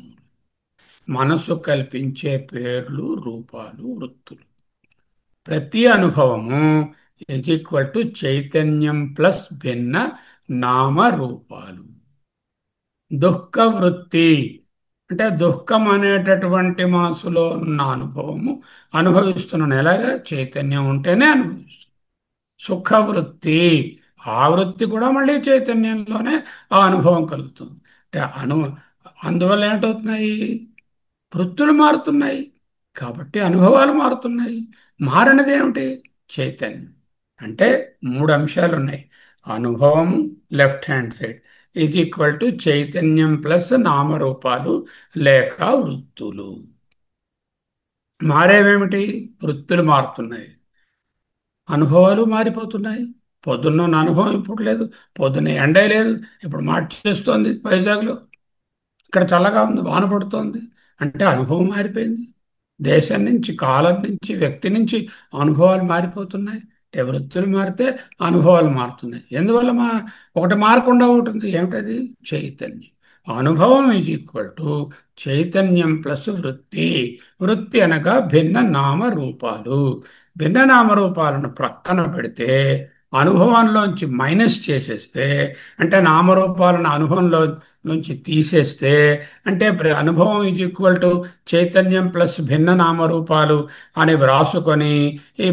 మనసు కల్పించే పేర్లు, రూపాలు, వృత్తులు. ప్రతి అనుభవము ఈజ్ ఈక్వల్ టు చైతన్యం ప్లస్ భిన్న నామరూపాలు. దుఃఖ వృత్తి అంటే దుఃఖం అనేటటువంటి మనసులో ఉన్న అనుభవము అనుభవిస్తున్నాను. ఎలాగా? చైతన్యం ఉంటేనే అనుభవిస్తున్నాను. సుఖవృత్తి, ఆ వృత్తి కూడా మళ్ళీ చైతన్యంలోనే ఆ అనుభవం కలుగుతుంది. అంటే అందువల్ల ఏంటవుతున్నాయి? వృత్తులు మారుతున్నాయి కాబట్టి అనుభవాలు మారుతున్నాయి. మారినది ఏమిటి? చైతన్యం. అంటే మూడు అంశాలు ఉన్నాయి. అనుభవం left hand side is equal to చైతన్యం ప్లస్ నామరూపాలు లేక వృత్తులు. మారేవేమిటి? వృత్తులు మారుతున్నాయి, అనుభవాలు మారిపోతున్నాయి. పొద్దున్న అనుభవం ఇప్పుడు లేదు, పొద్దున్న ఎండే లేదు, ఇప్పుడు మార్చేస్తోంది వైజాగ్లో. ఇక్కడ చల్లగా ఉంది, వాన పడుతోంది. అంటే అనుభవం మారిపోయింది. దేశం నుంచి, కాలం నుంచి, వ్యక్తి నుంచి అనుభవాలు మారిపోతున్నాయి. అంటే వృత్తులు మారితే అనుభవాలు మారుతున్నాయి. ఎందువల్ల ఒకటి మారకుండా ఉంటుంది. ఏమిటది? చైతన్యం. అనుభవం ఈజ్ ఈక్వల్ టు చైతన్యం ప్లస్ వృత్తి. వృత్తి అనగా భిన్న నామ రూపాలు. భిన్న నామ రూపాలను ప్రక్కన పెడితే, అనుభవంలోంచి మైనస్ చేసేస్తే, అంటే నామరూపాలను అనుభవంలో నుంచి తీసేస్తే, అంటే అనుభవం ఈజ్ ఈక్వల్ టు చైతన్యం ప్లస్ భిన్న నామరూపాలు అని వ్రాసుకొని ఈ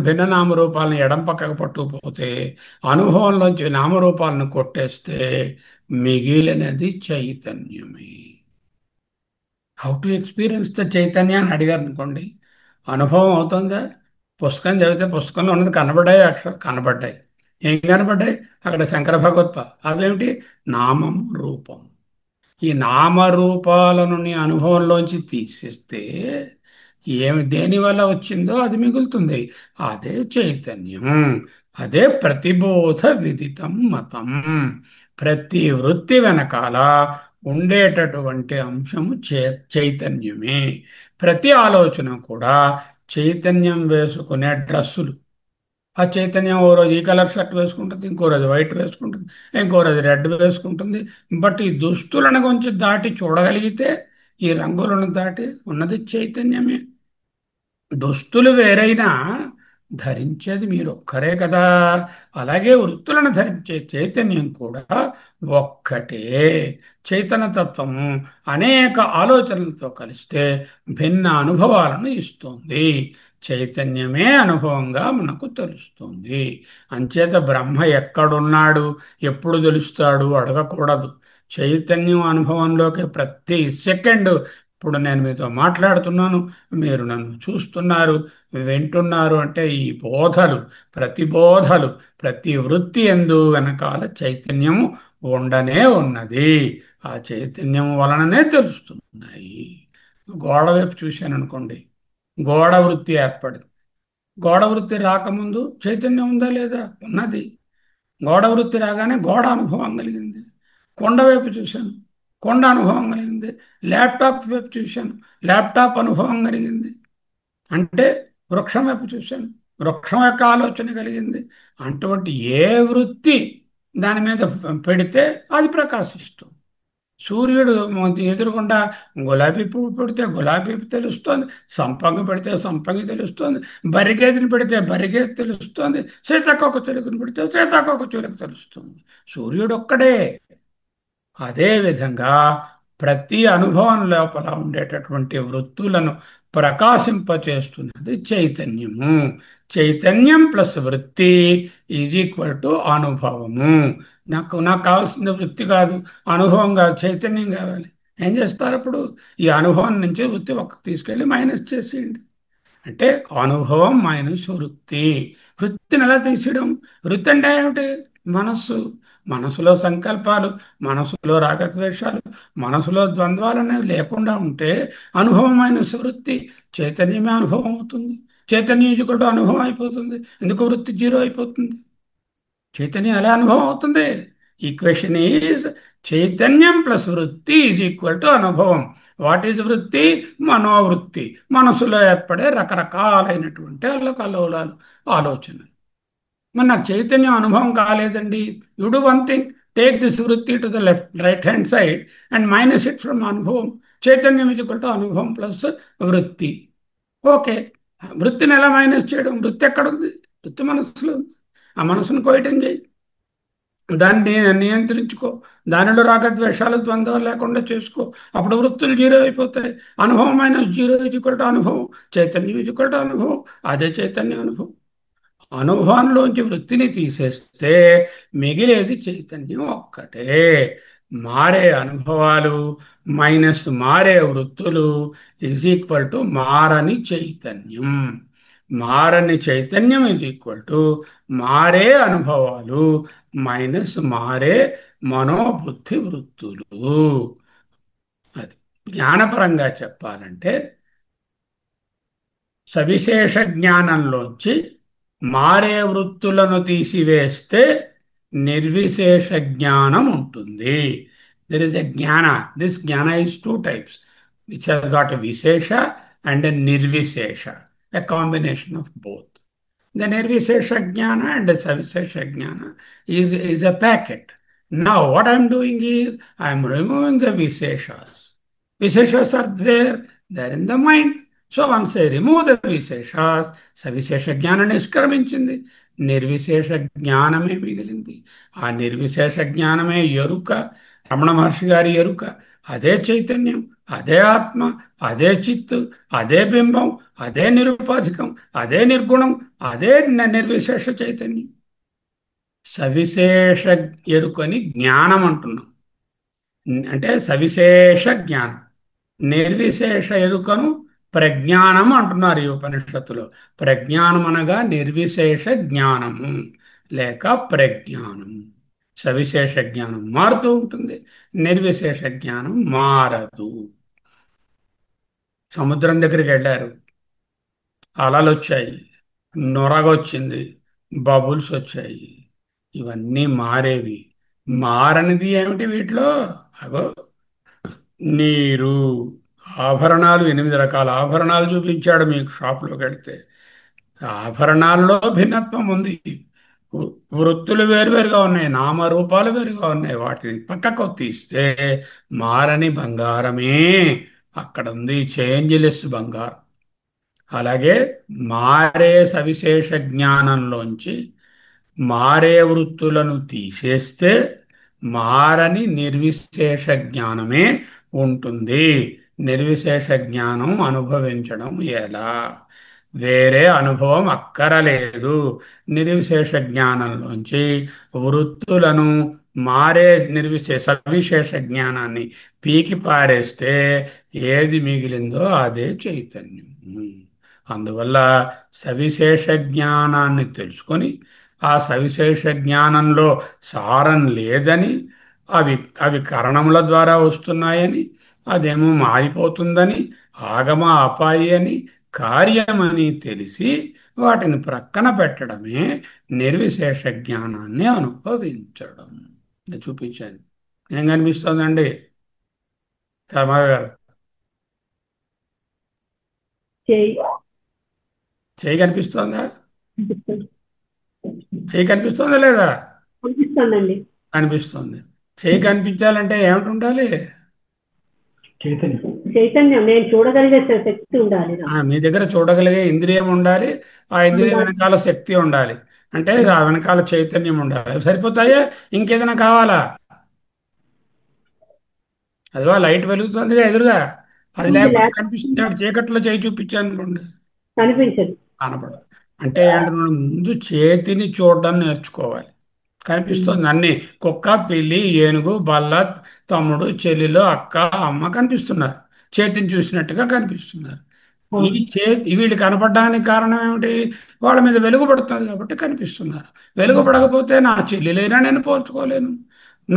భిన్న నామరూపాలను ఎడం పక్కకు పట్టుకుపోతే, అనుభవంలోంచి నామరూపాలను కొట్టేస్తే మిగిలినది చైతన్యమే. How to experience the Chaitanya అని అడిగారు అనుకోండి, అనుభవం అవుతుందా? పుస్తకం చదివితే పుస్తకంలో ఉన్నది కనబడ్డాయి, కనబడ్డాయి. ఏం కనబడ్డాయి? అక్కడ శంకర భగవత్ప అవేమిటి? నామం రూపం. ఈ నామరూపాలను నీ అనుభవంలోంచి తీసేస్తే దేని వల్ల వచ్చిందో అది మిగులుతుంది. అదే చైతన్యం. అదే ప్రతిబోధ విదితం మతం. ప్రతి వృత్తి వెనకాల ఉండేటటువంటి అంశము చైతన్యమే. ప్రతి ఆలోచన కూడా చైతన్యం వేసుకునే డ్రస్సులు. ఆ చైతన్యం ఓ రోజు ఈ కలర్ షర్ట్ వేసుకుంటుంది, ఇంకో రోజు వైట్ వేసుకుంటుంది, ఇంకో రోజు రెడ్ వేసుకుంటుంది. బట్ ఈ దుస్తులను కొంచెం దాటి చూడగలిగితే, ఈ రంగులను దాటి ఉన్నది చైతన్యమే. దుస్తులు వేరైనా ధరించేది మీరు ఒక్కరే కదా. అలాగే వృత్తులను ధరించే చైతన్యం కూడా ఒక్కటే. చైతన్యతత్వము అనేక ఆలోచనలతో కలిస్తే భిన్న అనుభవాలను ఇస్తుంది. చైతన్యమే అనుభవంగా మనకు తెలుస్తుంది. అంచేత బ్రహ్మ ఎక్కడున్నాడు, ఎప్పుడు తెలుస్తాడు అడగకూడదు. చైతన్యం అనుభవంలోకి ప్రతి సెకండ్, ఇప్పుడు నేను మీతో మాట్లాడుతున్నాను, మీరు నన్ను చూస్తున్నారు, వింటున్నారు. అంటే ఈ బోధలు, ప్రతి బోధలు, ప్రతి వృత్తి ఎందు వెనకాల చైతన్యము ఉండనే ఉన్నది. ఆ చైతన్యం వలననే తెలుస్తున్నాయి. గోడ వైపు చూశాను అనుకోండి, గోడ వృత్తి ఏర్పడింది. గోడ వృత్తి రాకముందు చైతన్యం ఉందా లేదా? ఉన్నది. గోడ వృత్తి రాగానే గోడ అనుభవం కలిగింది. కొండ వైపు చూశాను, కొండ అనుభవం కలిగింది. ల్యాప్టాప్ వైపు చూశాను, ల్యాప్టాప్ అనుభవం కలిగింది. అంటే వృక్షం వైపు చూశాను, వృక్షం యొక్క ఆలోచన కలిగింది. అటువంటి ఏ వృత్తి దాని మీద పెడితే అది ప్రకాశిస్తుంది. సూర్యుడు ఎదురుకుండా గులాబీ పువ్వు పెడితే గులాబీ తెలుస్తోంది, సంపంగి పెడితే సంపంగి తెలుస్తోంది, బరిగేదిని పెడితే బరిగేది తెలుస్తోంది, సీతాకోక చిలుకను పెడితే సీతాకోక చిలుక తెలుస్తుంది. సూర్యుడు ఒక్కడే. అదేవిధంగా ప్రతి అనుభవం లోపల ఉండేటటువంటి వృత్తులను ప్రకాశింపచేస్తున్నది చైతన్యము. చైతన్యం ప్లస్ వృత్తి ఈజ్ ఈక్వల్ టు అనుభవము. నాకు కావాల్సిన వృత్తి కాదు, అనుభవం కాదు, చైతన్యం కావాలి. ఏం చేస్తారు అప్పుడు? ఈ అనుభవం నుంచి వృత్తి ఒక్క తీసుకెళ్ళి మైనస్ చేసేయండి. అంటే అనుభవం మైనస్ వృత్తి. వృత్తిని ఎలా తీసేయడం? వృత్తి అంటే ఏమిటి? మనస్సు. మనసులో సంకల్పాలు, మనసులో రాగద్వేషాలు, మనసులో ద్వంద్వాలు అనేవి లేకుండా ఉంటే అనుభవం మైనస్ వృత్తి, చైతన్యమే అనుభవం అవుతుంది. చైతన్యం ఈజ్వల్ టు అనుభవం అయిపోతుంది. ఎందుకు వృత్తి జీరో అయిపోతుంది? చైతన్యం ఎలా అనుభవం అవుతుంది? ఈక్వేషన్ ఈజ్ చైతన్యం ప్లస్ వృత్తి ఈజ్ ఈక్వల్ టు అనుభవం. వాట్ ఈజ్ వృత్తి? మనోవృత్తి. మనసులో ఏర్పడే రకరకాలైనటువంటి అల్లకల్లోలాలు, ఆలోచనలు. మరి నాకు చైతన్యం అనుభవం కాలేదండి. You do one thing, take this vritti to the right hand side and minus it from anubhavam. Chaitanyam equal to anubhavam plus vritti. Okay, వృత్తిని ఎలా మైనస్ చేయడం? వృత్తి ఎక్కడుంది? వృత్తి మనసులో ఉంది. ఆ మనసును కోయటం చేయి, దాన్ని నియంత్రించుకో, దానిలో రాగద్వేషాలు ద్వంద్వాలు లేకుండా చేసుకో. అప్పుడు వృత్తులు జీరో అయిపోతాయి. అనుభవం మైనస్ జీరో ఈక్వల్ టు అనుభవం, చైతన్యం ఈక్వల్ టు అనుభవం, అదే చైతన్య అనుభవం. అనుభవంలోంచి వృత్తిని తీసేస్తే మిగిలేది చైతన్యం ఒక్కటే. మారే అనుభవాలు మైనస్ మారే వృత్తులు ఈజ్ ఈక్వల్ టు మారని చైతన్యం. మారని చైతన్యం ఈజ్ ఈక్వల్ టు మారే అనుభవాలు మైనస్ మారే మనోబుద్ధి వృత్తులు. అది జ్ఞానపరంగా చెప్పాలంటే సవిశేష జ్ఞానంలోంచి మారే వృత్తులను తీసివేస్తే నిర్విశేష జ్ఞానం ఉంటుంది. దెర్ ఇస్ ఎ జ్ఞాన. దిస్ జ్ఞాన is two types, which has got a విశేష and a నిర్విశేష, a combination of both. The Nirvishesha Jnana and the Savishesha Jnana is a packet. Now, what I am doing is, I am removing the Visheshas. Visheshas are there, they are in the mind. So, once I remove the Visheshas, Savishesha Jnana నిష్క్రమించింది, నిర్విశేష జ్ఞానమే మిగిలింది. ఆ నిర్విశేష జ్ఞానమే ఎరుక, రమణ మహర్షి గారి ఎరుక. అదే చైతన్యం, అదే ఆత్మ, అదే చిత్తు, అదే బింబం, అదే నిరుపాధికం, అదే నిర్గుణం, అదే నిర్విశేష చైతన్యం. సవిశేష ఎరుకని జ్ఞానం అంటున్నాం. అంటే సవిశేష జ్ఞానం. నిర్విశేష ఎరుకను ప్రజ్ఞానం అంటున్నారు ఈ ఉపనిషత్తులో. ప్రజ్ఞానం అనగా నిర్విశేష జ్ఞానము లేక ప్రజ్ఞానము. సవిశేష జ్ఞానం మారుతూ ఉంటుంది, నిర్విశేష జ్ఞానం మారదు. సముద్రం దగ్గరికి వెళ్ళారు, అలలు వచ్చాయి, నొరగొచ్చింది, బబుల్స్ వచ్చాయి. ఇవన్నీ మారేవి. మారనిది ఏమిటి వీటిలో? అగో నీరు. ఆభరణాలు 8 రకాల ఆభరణాలు చూపించాడు మీకు షాప్లోకి వెళ్తే. ఆభరణాల్లో భిన్నత్వం ఉంది. వృత్తులు వేరువేరుగా ఉన్నాయి, నామరూపాలు వేరుగా ఉన్నాయి. వాటిని పక్కకు తీస్తే మారని బంగారమే అక్కడ ఉంది, చేంజ్లెస్ బంగారం. అలాగే మారే సవిశేష జ్ఞానంలోంచి మారే వృత్తులను తీసేస్తే మారని నిర్విశేష జ్ఞానమే ఉంటుంది. నిర్విశేష జ్ఞానం అనుభవించడం ఎలా? వేరే అనుభవం అక్కరలేదు. నిర్విశేష జ్ఞానంలోంచి వృత్తులను మారే సవిశేష జ్ఞానాన్ని పీకి పారేస్తే ఏది మిగిలిందో అదే చైతన్యం. అందువల్ల సవిశేష జ్ఞానాన్ని తెలుసుకొని ఆ సవిశేష జ్ఞానంలో సారం లేదని, అవి అవి కరణముల ద్వారా వస్తున్నాయని, అదేమో మారిపోతుందని, ఆగమ అపాయి అని, కార్యమని తెలిసి వాటిని ప్రక్కన పెట్టడమే నిర్విశేష జ్ఞానాన్ని అనుభవించడం. ఇది చూపించాను. ఏం కనిపిస్తోందండి కర్మ గారు? చేయి చేయి కనిపిస్తోందా? చేయి కనిపిస్తోందా లేదా? కనిపిస్తుందండి. కనిపిస్తోంది. చేయి కనిపించాలంటే ఏమిటి ఉండాలి? చైతన్యం. చైతన్యం, నేను చూడగలిగే శక్తి ఉండాలి నాకు. మీ దగ్గర చూడగలిగే ఇంద్రియం ఉండాలి, ఆ ఇంద్రియం ఉండాలి. వెనకాల శక్తి ఉండాలి, అంటే ఆ వెనకాల చైతన్యం ఉండాలి. అవి సరిపోతాయా? ఇంకేదైనా కావాలా? అదిగో లైట్ వెలుగుతుంది ఎదురుగా, అది ఉంది, లేకపోతే లేకపోతే కనిపిస్తుంది. చీకట్లో చేయి చూపించాను అనుకోండి, కనిపించదు. కనపడదు. అంటే ఏంటన్నాడు, ముందు చేతిని చూడడం నేర్చుకోవాలి. కనిపిస్తుంది అన్ని, కుక్క, పిల్లి, ఏనుగు, బల్ల, తమ్ముడు, చెల్లెలు, అక్క, అమ్మ కనిపిస్తున్నారు, చేతిని చూసినట్టుగా కనిపిస్తున్నారు. ఈ అవును. చేతి వీళ్ళు కనపడడానికి కారణం ఏమిటి? వాళ్ళ మీద వెలుగు పడుతుంది కాబట్టి కనిపిస్తున్నారు. వెలుగు పడకపోతే నా చెల్లెలైనా నేను పోల్చుకోలేను,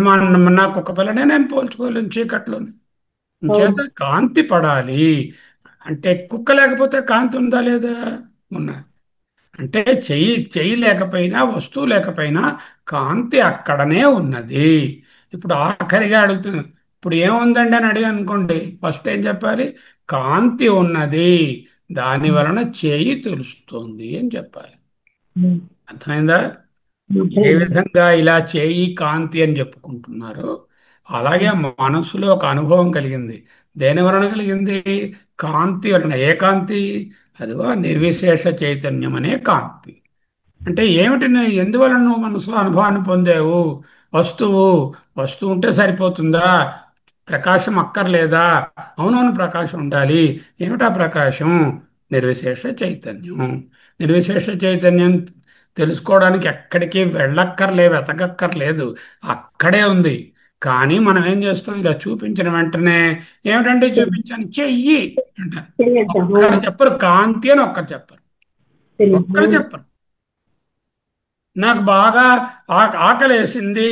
మా నా కుక్క పిల్లనే నేను పోల్చుకోలేను చీకట్లోని. చేత అవును. కాంతి పడాలి. అంటే కుక్క లేకపోతే కాంతి ఉందా లేదా? ఉన్నది. అంటే చెయ్యి చెయ్యి లేకపోయినా, వస్తువు లేకపోయినా కాంతి అక్కడనే ఉన్నది. ఇప్పుడు ఆఖరిగా అడుగుతుంది, ఇప్పుడు ఏముందండి అని అడిగాను అనుకోండి, ఫస్ట్ ఏం చెప్పాలి? కాంతి ఉన్నది, దాని వలన చేయి తెలుస్తుంది అని చెప్పాలి. అర్థమైందా? ఏ అర్థమైంది. విధంగా ఇలా చేయి కాంతి అని చెప్పుకుంటున్నారో అలాగే మనసులో ఒక అనుభవం కలిగింది. దేని వలన కలిగింది? కాంతి వలన. ఏ కాంతి? అదిగో నిర్విశేష చైతన్యం అనే కాంతి. అంటే ఏమిటి ఎందువల్ల నువ్వు మనసులో అనుభవాన్ని పొందావు? వస్తువు వస్తువు ఉంటే సరిపోతుందా? ప్రకాశం అక్కర్లేదా? అవునవును, ప్రకాశం ఉండాలి. ఏమిటా ప్రకాశం? నిర్విశేష చైతన్యం. నిర్విశేష చైతన్యం తెలుసుకోవడానికి ఎక్కడికి వెళ్ళక్కర్లేదు, వెతకక్కర్లేదు, అక్కడే ఉంది. కానీ మనం ఏం చేస్తాం? ఇలా చూపించిన వెంటనే ఏమిటంటే చూపించాను చెయ్యి అంటారు. తెలియదు. ఒక్కరు చెప్పరు కాంతి అని, ఒక్కరు చెప్పరు, ఒక్కరు తెలియదు. చెప్పరు. నాకు బాగా ఆకలేసింది.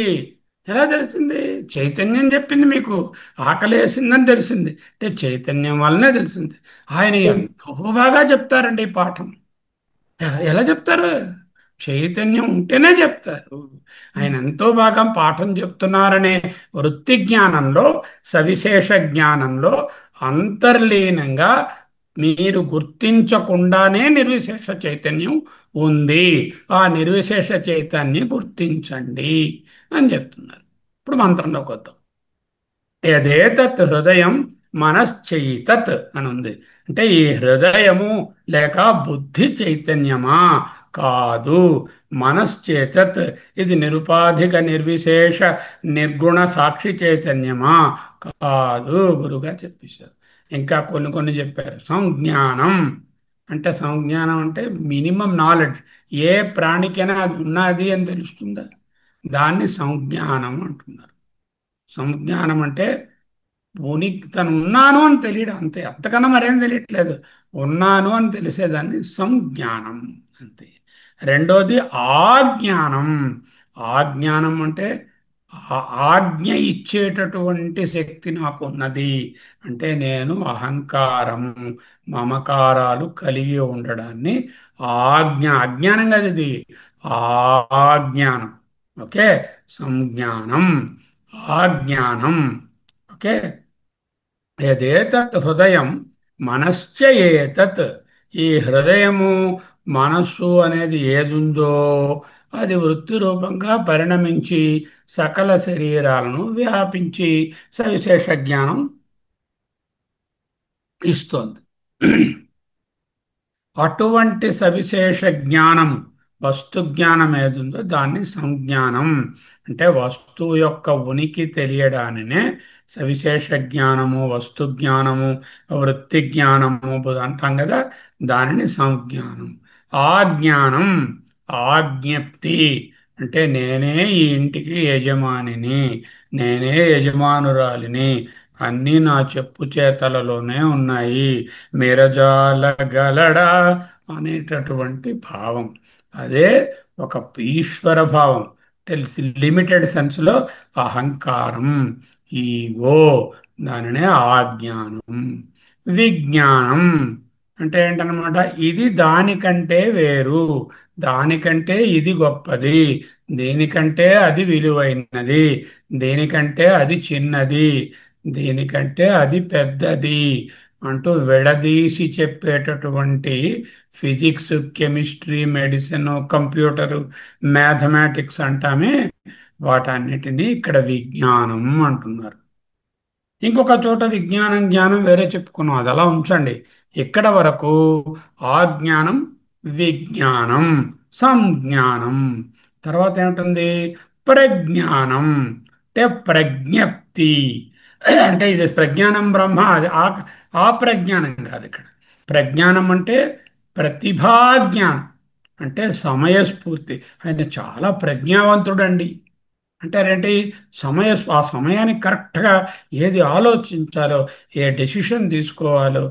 ఎలా తెలిసింది? చైతన్యం చెప్పింది మీకు. ఆకలేసిందని తెలిసింది అంటే చైతన్యం వల్లనే తెలిసింది. ఆయన ఎంతో బాగా చెప్తారండి ఈ పాఠం. ఎలా చెప్తారు? చైతన్యం ఉంటేనే చెప్తారు. ఆయన ఎంతో బాగా పాఠం చెప్తున్నారనే వృత్తి జ్ఞానంలో, సవిశేష జ్ఞానంలో అంతర్లీనంగా మీరు గుర్తించకుండానే నిర్విశేష చైతన్యం ఉంది. ఆ నిర్విశేష చైతన్యం గుర్తించండి అని చెప్తున్నారు. ఇప్పుడు మంత్రంలోకి వద్దాం. యదేతత్ హృదయం మనశ్చైతత్ అని ఉంది. అంటే ఈ హృదయము లేక బుద్ధి చైతన్యమా? కాదు. మనశ్చేతత్ ఇది నిరుపాధిక నిర్విశేష నిర్గుణ సాక్షి చైతన్యమా? కాదు. గురుగారు చెప్పేశారు. ఇంకా కొన్ని కొన్ని చెప్పారు. సంజ్ఞానం అంటే, సంజ్ఞానం అంటే మినిమం నాలెడ్జ్. ఏ ప్రాణికైనా అది ఉన్నది అని తెలుస్తుందా? దాన్ని సంజ్ఞానం అంటున్నారు. సంజ్ఞానం అంటే ఉనికి, తను ఉన్నాను అని తెలియడం అంతే, అంతకన్నా మరేం తెలియట్లేదు. ఉన్నాను అని తెలిసేదాన్ని సంజ్ఞానం అంతే. రెండోది ఆజ్ఞానం. ఆజ్ఞానం అంటే ఆజ్ఞ ఇచ్చేటటువంటి శక్తి నాకు ఉన్నది. అంటే నేను అహంకారము, మమకారాలు కలిగి ఉండడాన్ని అజ్ఞానం కాదు ఇది, ఆజ్ఞానం. ఓకే. సంజ్ఞానం, ఆజ్ఞానం. ఓకే. యదేతత్ హృదయం మనశ్చ ఏతత్. ఈ హృదయము, మనస్సు అనేది ఏదుందో అది వృత్తి రూపంగా పరిణమించి సకల శరీరాలను వ్యాపించి సవిశేష జ్ఞానం ఇస్తోంది. అటువంటి సవిశేష జ్ఞానం, వస్తు జ్ఞానం ఏదుందో దాన్ని సంజ్ఞానం అంటే, వస్తువు యొక్క ఉనికి తెలియడానినే సవిశేష జ్ఞానము, వస్తు జ్ఞానము, వృత్తి జ్ఞానము అంటాం కదా, దానిని సంజ్ఞానం. ఆ జ్ఞానం ఆజ్ఞప్తి అంటే నేనే ఈ ఇంటికి యజమానిని, నేనే యజమానురాలిని, అన్నీ నా చెప్పు చేతలలోనే ఉన్నాయి, మిరజాలగలడా అనేటటువంటి భావం. అదే ఒక ఈశ్వర భావం. లిమిటెడ్ సెన్స్లో అహంకారం, ఈగో, దానినే ఆజ్ఞానం. విజ్ఞానం అంటే ఏంటనమాట? ఇది దానికంటే వేరు, దానికంటే ఇది గొప్పది, దేనికంటే అది విలువైనది, దేనికంటే అది చిన్నది, దీనికంటే అది పెద్దది అంటూ విడదీసి చెప్పేటటువంటి physics, chemistry, medicine, computer, mathematics అంటామే, వాటన్నిటినీ ఇక్కడ విజ్ఞానం అంటున్నారు. ఇంకొక చోట విజ్ఞానం, జ్ఞానం వేరే చెప్పుకున్నాం, అది అలా ఉంచండి. ఇక్కడ వరకు ఆజ్ఞానం, విజ్ఞానం, సంజ్ఞానం. తర్వాత ఏమిటుంది? ప్రజ్ఞానం అంటే ప్రజ్ఞప్తి. అంటే ఇది ప్రజ్ఞానం బ్రహ్మ, అది ఆ ప్రజ్ఞానం కాదు ఇక్కడ. ప్రజ్ఞానం అంటే ప్రతిభాజ్ఞానం, అంటే సమయస్ఫూర్తి. ఆయన చాలా ప్రజ్ఞావంతుడండి అంటారేంటి? ఆ సమయానికి కరెక్ట్గా ఏది ఆలోచించాలో, ఏ డెసిషన్ తీసుకోవాలో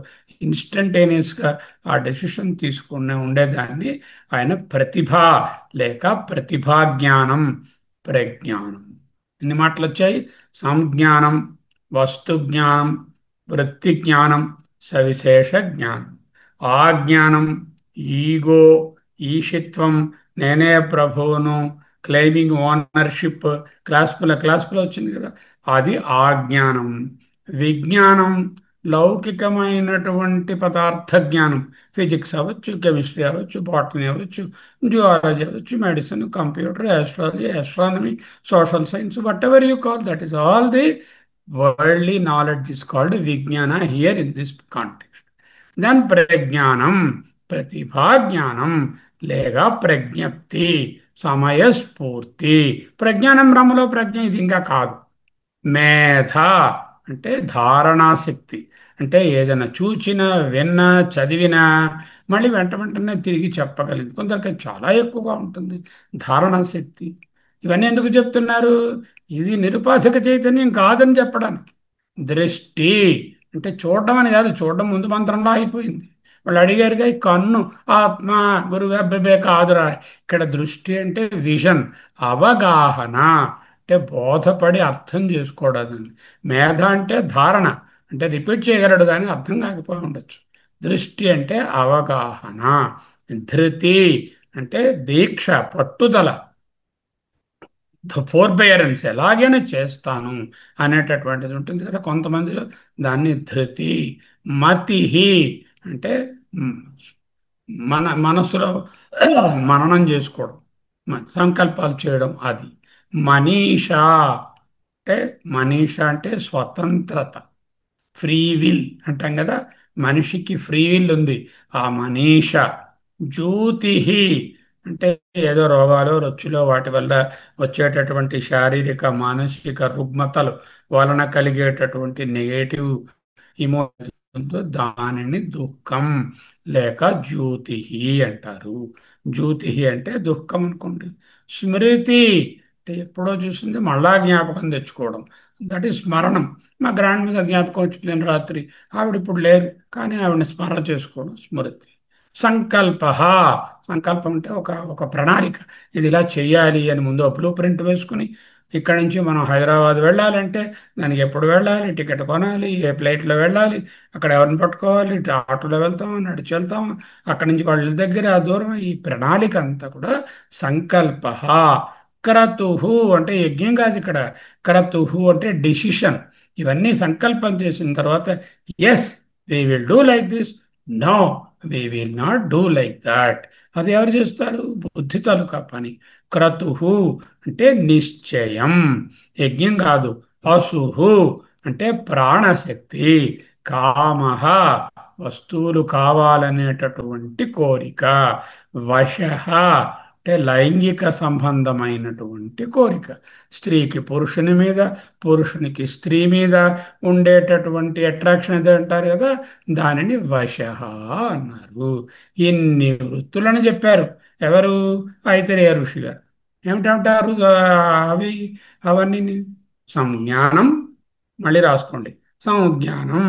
ఇన్స్టంటేనియస్గా ఆ డెసిషన్ తీసుకునే ఉండేదాన్ని ఆయన ప్రతిభ లేక ప్రతిభాజ్ఞానం, ప్రజ్ఞానం. ఎన్ని మాటలు వచ్చాయి? సంజ్ఞానం, వస్తు జ్ఞానం, వృత్తి జ్ఞానం, సవిశేష జ్ఞానం. ఆ జ్ఞానం ఈగో, ఈషిత్వం, నేనే ప్రభువును, క్లెయిమింగ్ ఓనర్షిప్, క్లాస్పులో వచ్చింది కదా, అది ఆ జ్ఞానం. విజ్ఞానం లౌకికమైనటువంటి పదార్థ జ్ఞానం, ఫిజిక్స్ అవ్వచ్చు, కెమిస్ట్రీ అవ్వచ్చు, బాటనీ అవ్వచ్చు, జువాలజీ అవ్వచ్చు, medicine, computer, astrology, astronomy, social science, whatever you call, that is all the worldly knowledge is called vijnana here in this context. Then ప్రజ్ఞానం ప్రతిభాజ్ఞానం లేక ప్రజ్ఞప్తి, సమయస్ఫూర్తి. ప్రజ్ఞానం బ్రహ్మలో ప్రజ్ఞ ఇది ఇంకా కాదు. మేధ అంటే ధారణాశక్తి, అంటే ఏదైనా చూచినా విన్నా చదివినా మళ్ళీ వెంట వెంటనే తిరిగి చెప్పగలిగింది. కొందరికి చాలా ఎక్కువగా ఉంటుంది ధారణాశక్తి. ఇవన్నీ ఎందుకు చెప్తున్నారు? ఇది నిరుపాధిక చైతన్యం కాదని చెప్పడానికి. దృష్టి అంటే చూడడం అని కాదు, చూడడం ముందు మంత్రంలో అయిపోయింది. వాళ్ళు అడిగారుగా ఈ కన్ను ఆత్మ గురువు అబ్బే కాదురా. ఇక్కడ దృష్టి అంటే విజన్, అవగాహన, అంటే బోధపడి అర్థం చేసుకోవడం. మేధ అంటే ధారణ, అంటే రిపీట్ చేయగలడు కానీ అర్థం కాకపోయి ఉండొచ్చు. దృష్టి అంటే అవగాహన. ధృతి అంటే దీక్ష, పట్టుదల, ఫోర్బెయరెన్స్, ఎలాగైనా చేస్తాను అనేటటువంటిది ఉంటుంది కదా కొంతమందిలో. దాన్ని ధృతి. మతిహి అంటే మ్, మనసులో మననం చేసుకోవడం, సంకల్పాలు చేయడం, అది. మనీషా అంటే మనీషా అంటే స్వతంత్రత, ఫ్రీ విల్ అంటాం కదా. మనిషికి ఫ్రీ విల్ ఉంది, ఆ మనీష. జ్యోతిహి అంటే ఏదో రోగాలు రొచ్చులో వాటి వల్ల వచ్చేటటువంటి శారీరక మానసిక రుగ్మతలు వలన కలిగేటటువంటి నెగటివ్ ఇమోషన్ ఉందో దానిని దుఃఖం లేక జ్యోతిహి అంటారు. జ్యోతిహి అంటే దుఃఖం అనుకోండి. స్మృతి అంటే ఎప్పుడో చూసింది మళ్ళా జ్ఞాపకం తెచ్చుకోవడం, దట్ ఈస్ స్మరణం. మా గ్రాండ్ మదర్ జ్ఞాపకం వచ్చింది రాత్రి, ఆవిడ ఇప్పుడు లేరు కానీ ఆవిడని స్మరణ చేసుకోవడం స్మృతి. సంకల్ప, సంకల్పం అంటే ఒక ఒక ప్రణాళిక. ఇది ఇలా చేయాలి అని ముందు బ్లూ ప్రింట్ వేసుకుని, ఇక్కడి నుంచి మనం హైదరాబాద్ వెళ్ళాలంటే దానికి ఎప్పుడు వెళ్ళాలి, టికెట్ కొనాలి, ఏ ఫ్లైట్లో వెళ్ళాలి, అక్కడ ఎవరిని పట్టుకోవాలి, ఆటోలో వెళ్తామా నడిచి వెళ్తామా, అక్కడి నుంచి వాళ్ళ దగ్గర ఆ దూరం, ఈ ప్రణాళిక అంతా కూడా సంకల్ప. క్రతుహు అంటే యజ్ఞం కాదు ఇక్కడ. క్రతుహు అంటే డిసిషన్. ఇవన్నీ సంకల్పం చేసిన తర్వాత yes we will do like this, no we will not do like that. అది ఎవరు చేస్తారు? బుద్ధి తాలూకా పని. క్రతుహు అంటే నిశ్చయం, యజ్ఞం కాదు. అసుహు అంటే ప్రాణశక్తి. కామహ వస్తువులు కావాలనేటటువంటి కోరిక. వశః అంటే లైంగిక సంబంధమైనటువంటి కోరిక. స్త్రీకి పురుషుని మీద, పురుషునికి స్త్రీ మీద ఉండేటటువంటి అట్రాక్షన్ ఏదో అంటారు కదా, దానిని వశః అన్నారు. ఇన్ని వృత్తులను చెప్పారు ఎవరు? ఐతరేయ ఋషి గారు. ఏమిటంటారు అవి? అవన్నీ సంజ్ఞానం, మళ్ళీ రాసుకోండి. సంజ్ఞానం,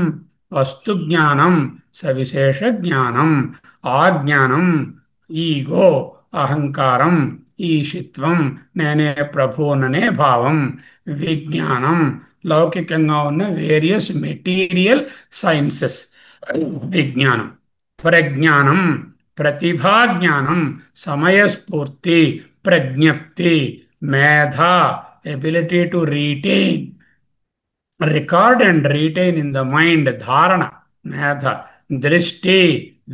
వస్తు జ్ఞానం, సవిశేష జ్ఞానం, ఆజ్ఞానం, ఈగో, అహంకారం, ఈషిత్వం, నేనే ప్రభువుననే భావం. విజ్ఞానం లౌకికంగా ఉన్న వేరియస్ మెటీరియల్ సైన్సెస్ విజ్ఞానం. ప్రజ్ఞానం ప్రతిభాజ్ఞానం, సమయస్ఫూర్తి, ప్రజ్ఞప్తి, మేధ ability to retain, record and retain in the mind, ధారణ, మేధ. దృష్టి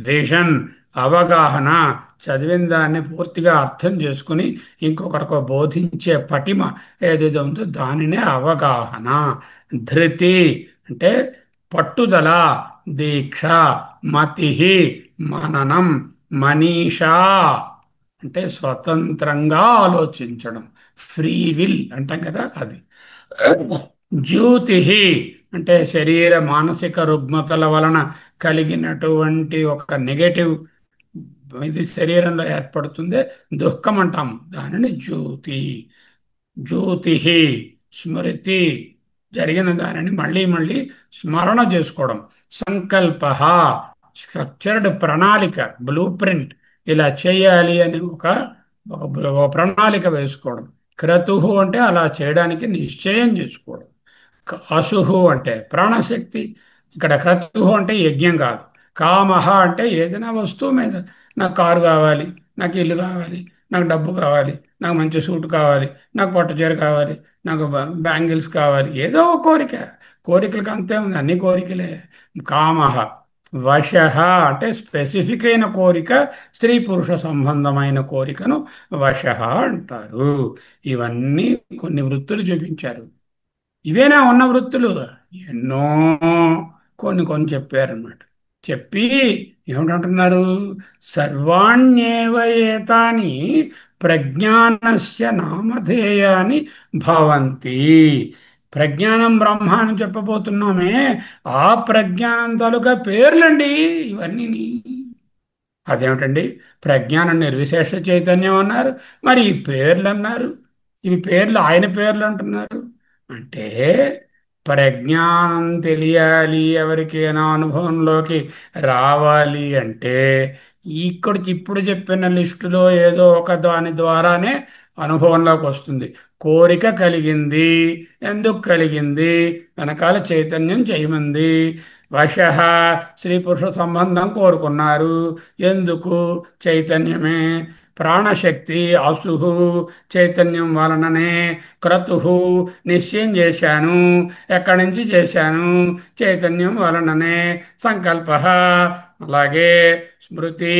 విజన్, అవగాహన, చదివిన దాన్ని పూర్తిగా అర్థం చేసుకుని ఇంకొకరికి బోధించే పటిమ ఏదైతే ఉందో దానినే అవగాహన. ధృతి అంటే పట్టుదల, దీక్ష. మతి మననం. మనీషా అంటే స్వతంత్రంగా ఆలోచించడం, ఫ్రీ విల్ అంటాం కదా అది. జ్యోతి అంటే శరీర మానసిక రుగ్మతల వలన కలిగినటువంటి ఒక నెగటివ్ ఇది శరీరంలో ఏర్పడుతుంది, దుఃఖం అంటాము, దానిని జ్యోతి. జ్యోతి స్మృతి జరిగిన దానిని మళ్ళీ మళ్ళీ స్మరణ చేసుకోవడం. సంకల్ప స్ట్రక్చర్డ్ ప్రణాళిక, బ్లూ ప్రింట్, ఇలా చేయాలి అని ఒక ప్రణాళిక వేసుకోవడం. క్రతుహు అంటే అలా చేయడానికి నిశ్చయం చేసుకోవడం. అసుహు అంటే ప్రాణశక్తి. ఇక్కడ క్రతుహు అంటే యజ్ఞం కాదు. కామహ అంటే ఏదైనా వస్తువు మీద, నాకు కారు కావాలి, నాకు ఇల్లు కావాలి, నాకు డబ్బు కావాలి, నాకు మంచి సూట్ కావాలి, నాకు పట్టు చీర కావాలి, నాకు బ్యాంగిల్స్ కావాలి, ఏదో ఒక కోరిక. కోరికలకు అంతే ఉంది, అన్ని కోరికలే. కామహ. వశః అంటే స్పెసిఫిక్ అయిన కోరిక, స్త్రీ పురుష సంబంధమైన కోరికను వశః అంటారు. ఇవన్నీ కొన్ని వృత్తులు చూపించారు. ఇవేనా ఉన్న వృత్తులు? ఎన్నో కొన్ని కొన్ని చెప్పారనమాట. చెప్పి ఏమిటంటున్నారు? సర్వాణ్యేవ ఏతాని ప్రజ్ఞానస్య నామధేయాని భవంతి. ప్రజ్ఞానం బ్రహ్మ అని చెప్పబోతున్నామే, ఆ ప్రజ్ఞానం తాలూకా పేర్లండి ఇవన్నీ. అదేమిటండి, ప్రజ్ఞానం నిర్విశేష చైతన్యం అన్నారు, మరి ఈ పేర్లు అన్నారు, ఇవి పేర్లు ఆయన పేర్లు అంటున్నారు. అంటే ప్రజ్ఞానం తెలియాలి, ఎవరికైనా అనుభవంలోకి రావాలి అంటే ఇక్కడ ఇప్పుడు చెప్పిన లిస్టులో ఏదో ఒక దాని ద్వారానే అనుభవంలోకి వస్తుంది. కోరిక కలిగింది, ఎందుకు కలిగింది? వెనకాల చైతన్యం చేయమంది. వశ, స్త్రీ పురుష సంబంధం కోరుకున్నారు, ఎందుకు? చైతన్యమే. ప్రాణశక్తి అసుహు, చైతన్యం వలననే. క్రతు, నిశ్చయం చేశాను, ఎక్కడి నుంచి చేశాను? చైతన్యం వలననే. సంకల్ప, అలాగే స్మృతి,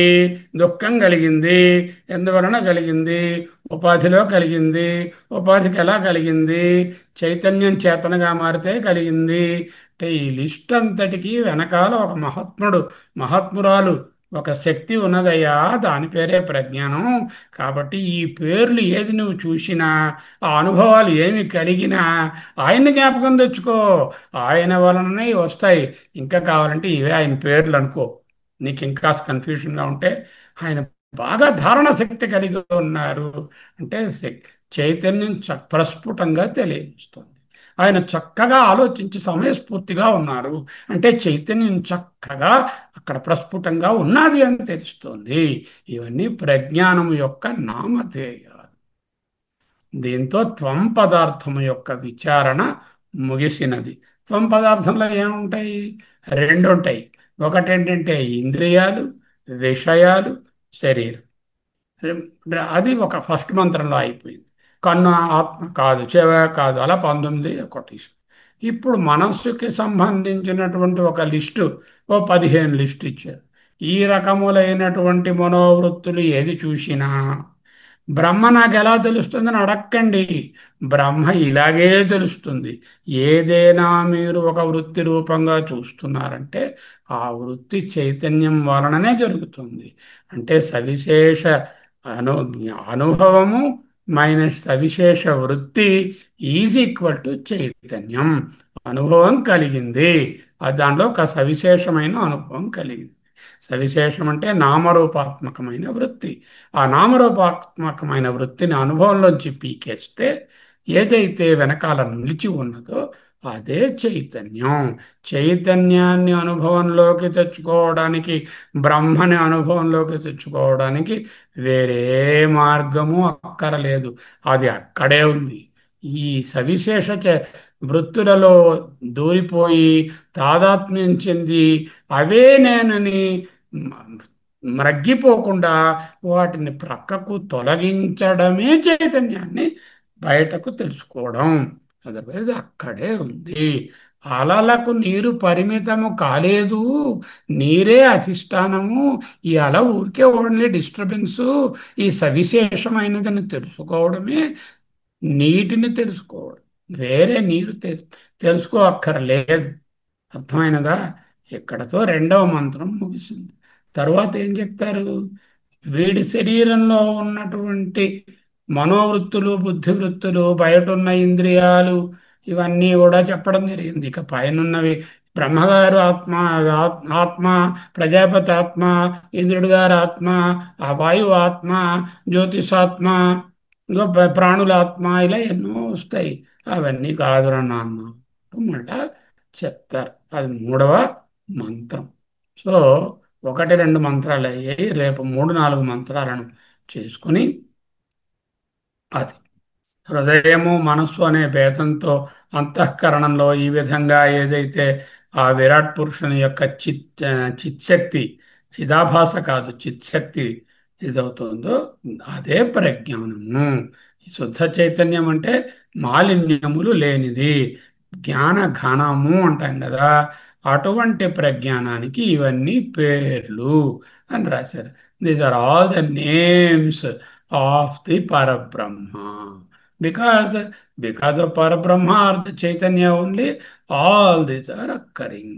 దుఃఖం కలిగింది, ఎందువలన కలిగింది? ఉపాధిలో కలిగింది. ఉపాధికి ఎలా కలిగింది? చైతన్యం చేతనగా మారితే కలిగింది. అంటే ఈ లిస్ట్ అంతటికీ వెనకాల ఒక మహాత్ముడు, మహాత్మురాలు, ఒక శక్తి ఉన్నదయ్యా, దాని పేరే ప్రజ్ఞానం. కాబట్టి ఈ పేర్లు ఏది నువ్వు చూసినా, ఆ అనుభవాలు ఏమి కలిగినా ఆయన్ని జ్ఞాపకం తెచ్చుకో, ఆయన వలననే వస్తాయి. ఇంకా కావాలంటే ఇవే ఆయన పేర్లు అనుకో. నీకు ఇంకా కన్ఫ్యూషన్గా ఉంటే ఆయన బాగా ధారణ శక్తి కలిగి ఉన్నారు అంటే చైతన్యం ప్రస్ఫుటంగా తెలియజేస్తుంది. ఆయన చక్కగా ఆలోచించి సమయస్ఫూర్తిగా ఉన్నారు అంటే చైతన్యం చక్కగా అక్కడ ప్రస్ఫుటంగా ఉన్నది అని తెలుస్తోంది. ఇవన్నీ ప్రజ్ఞానం యొక్క నామధేయాలు. దీంతో త్వం పదార్థం యొక్క విచారణ ముగిసినది. త్వం పదార్థంలో ఏముంటాయి? రెండు ఉంటాయి. ఒకటేంటంటే ఇంద్రియాలు, విషయాలు, శరీరం. అది ఒక ఫస్ట్ మంత్రంలో అయిపోయింది. కన్ను ఆత్మ కాదు, చెవ కాదు, అలా 19 కొటేషన్. ఇప్పుడు మనస్సుకి సంబంధించినటువంటి ఒక లిస్టు, ఓ 15 లిస్టు ఇచ్చారు. ఈ రకములైనటువంటి మనోవృత్తులు ఏది చూసినా బ్రహ్మ నాకు ఎలా తెలుస్తుందని అడక్కండి. బ్రహ్మ ఇలాగే తెలుస్తుంది. ఏదైనా మీరు ఒక వృత్తి రూపంగా చూస్తున్నారంటే ఆ వృత్తి చైతన్యం వలననే జరుగుతుంది. అంటే సవిశేష అను అనుభవము మైనస్ సవిశేష వృత్తి ఈజ్ ఈక్వల్ టు చైతన్యం. అనుభవం కలిగింది, దానిలో ఒక సవిశేషమైన అనుభవం కలిగింది. సవిశేషం అంటే నామరూపాత్మకమైన వృత్తి. ఆ నామరూపాత్మకమైన వృత్తిని అనుభవంలోంచి పీకేస్తే ఏదైతే వెనకాల నిలిచి ఉన్నదో అదే చైతన్యం. చైతన్యాన్ని అనుభవంలోకి తెచ్చుకోవడానికి, బ్రహ్మని అనుభవంలోకి తెచ్చుకోవడానికి వేరే మార్గము అక్కరలేదు. అది అక్కడే ఉంది. ఈ సవిశేష వృత్తులలో దూరిపోయి తాదాత్మ్యం చెంది అవే నేనని మ్రగ్గిపోకుండా వాటిని ప్రక్కకు తొలగించడమే చైతన్యాన్ని బయటకు తెలుసుకోవడం. అదర్వైజ్ అక్కడే ఉంది. అలలకు నీరు పరిమితము కాలేదు, నీరే అధిష్టానము. ఈ అల ఊరికే ఓన్లీ డిస్టర్బెన్సు. ఈ సవిశేషమైనదని తెలుసుకోవడమే నీటిని తెలుసుకోవడం. వేరే నీరు తెలుసుకో అక్కర్లేదు. అర్థమైనదా? ఇక్కడతో రెండవ మంత్రం ముగిసింది. తర్వాత ఏం చెప్తారు? వీడి శరీరంలో ఉన్నటువంటి మనోవృత్తులు, బుద్ధివృత్తులు, బయట ఉన్న ఇంద్రియాలు, ఇవన్నీ కూడా చెప్పడం జరిగింది. ఇక పైనున్నవి బ్రహ్మగారు ఆత్మ, ఆత్మ, ప్రజాపతి ఆత్మ, ఇంద్రుడు గారు ఆత్మ, ఆ వాయువు ఆత్మ, జ్యోతిషాత్మ, ఇంకో ప్రాణుల ఆత్మ, ఇలా ఎన్నో వస్తాయి. అవన్నీ కాదురా నాన్న మళ్ళా చెప్తారు. అది మూడవ మంత్రం. సో 1, 2 మంత్రాలు అయ్యాయి. రేపు 3, 4 మంత్రాలను చేసుకుని అది హృదయము మనస్సు అనే భేదంతో అంతఃకరణంలో ఈ విధంగా ఏదైతే ఆ విరాట్ పురుషుని యొక్క చిచ్చక్తి, చిదాభాస కాదు చిచ్చక్తి ఇదవుతుందో అదే ప్రజ్ఞానము. శుద్ధ చైతన్యం అంటే మాలిన్యములు లేనిది, జ్ఞాన ఘనము అంటాం కదా. అటువంటి ప్రజ్ఞానానికి ఇవన్నీ పేర్లు అని రాశారు. These are all the names of the Parabrahma. Because of Parabrahma or the Chaitanya only, all these are occurring.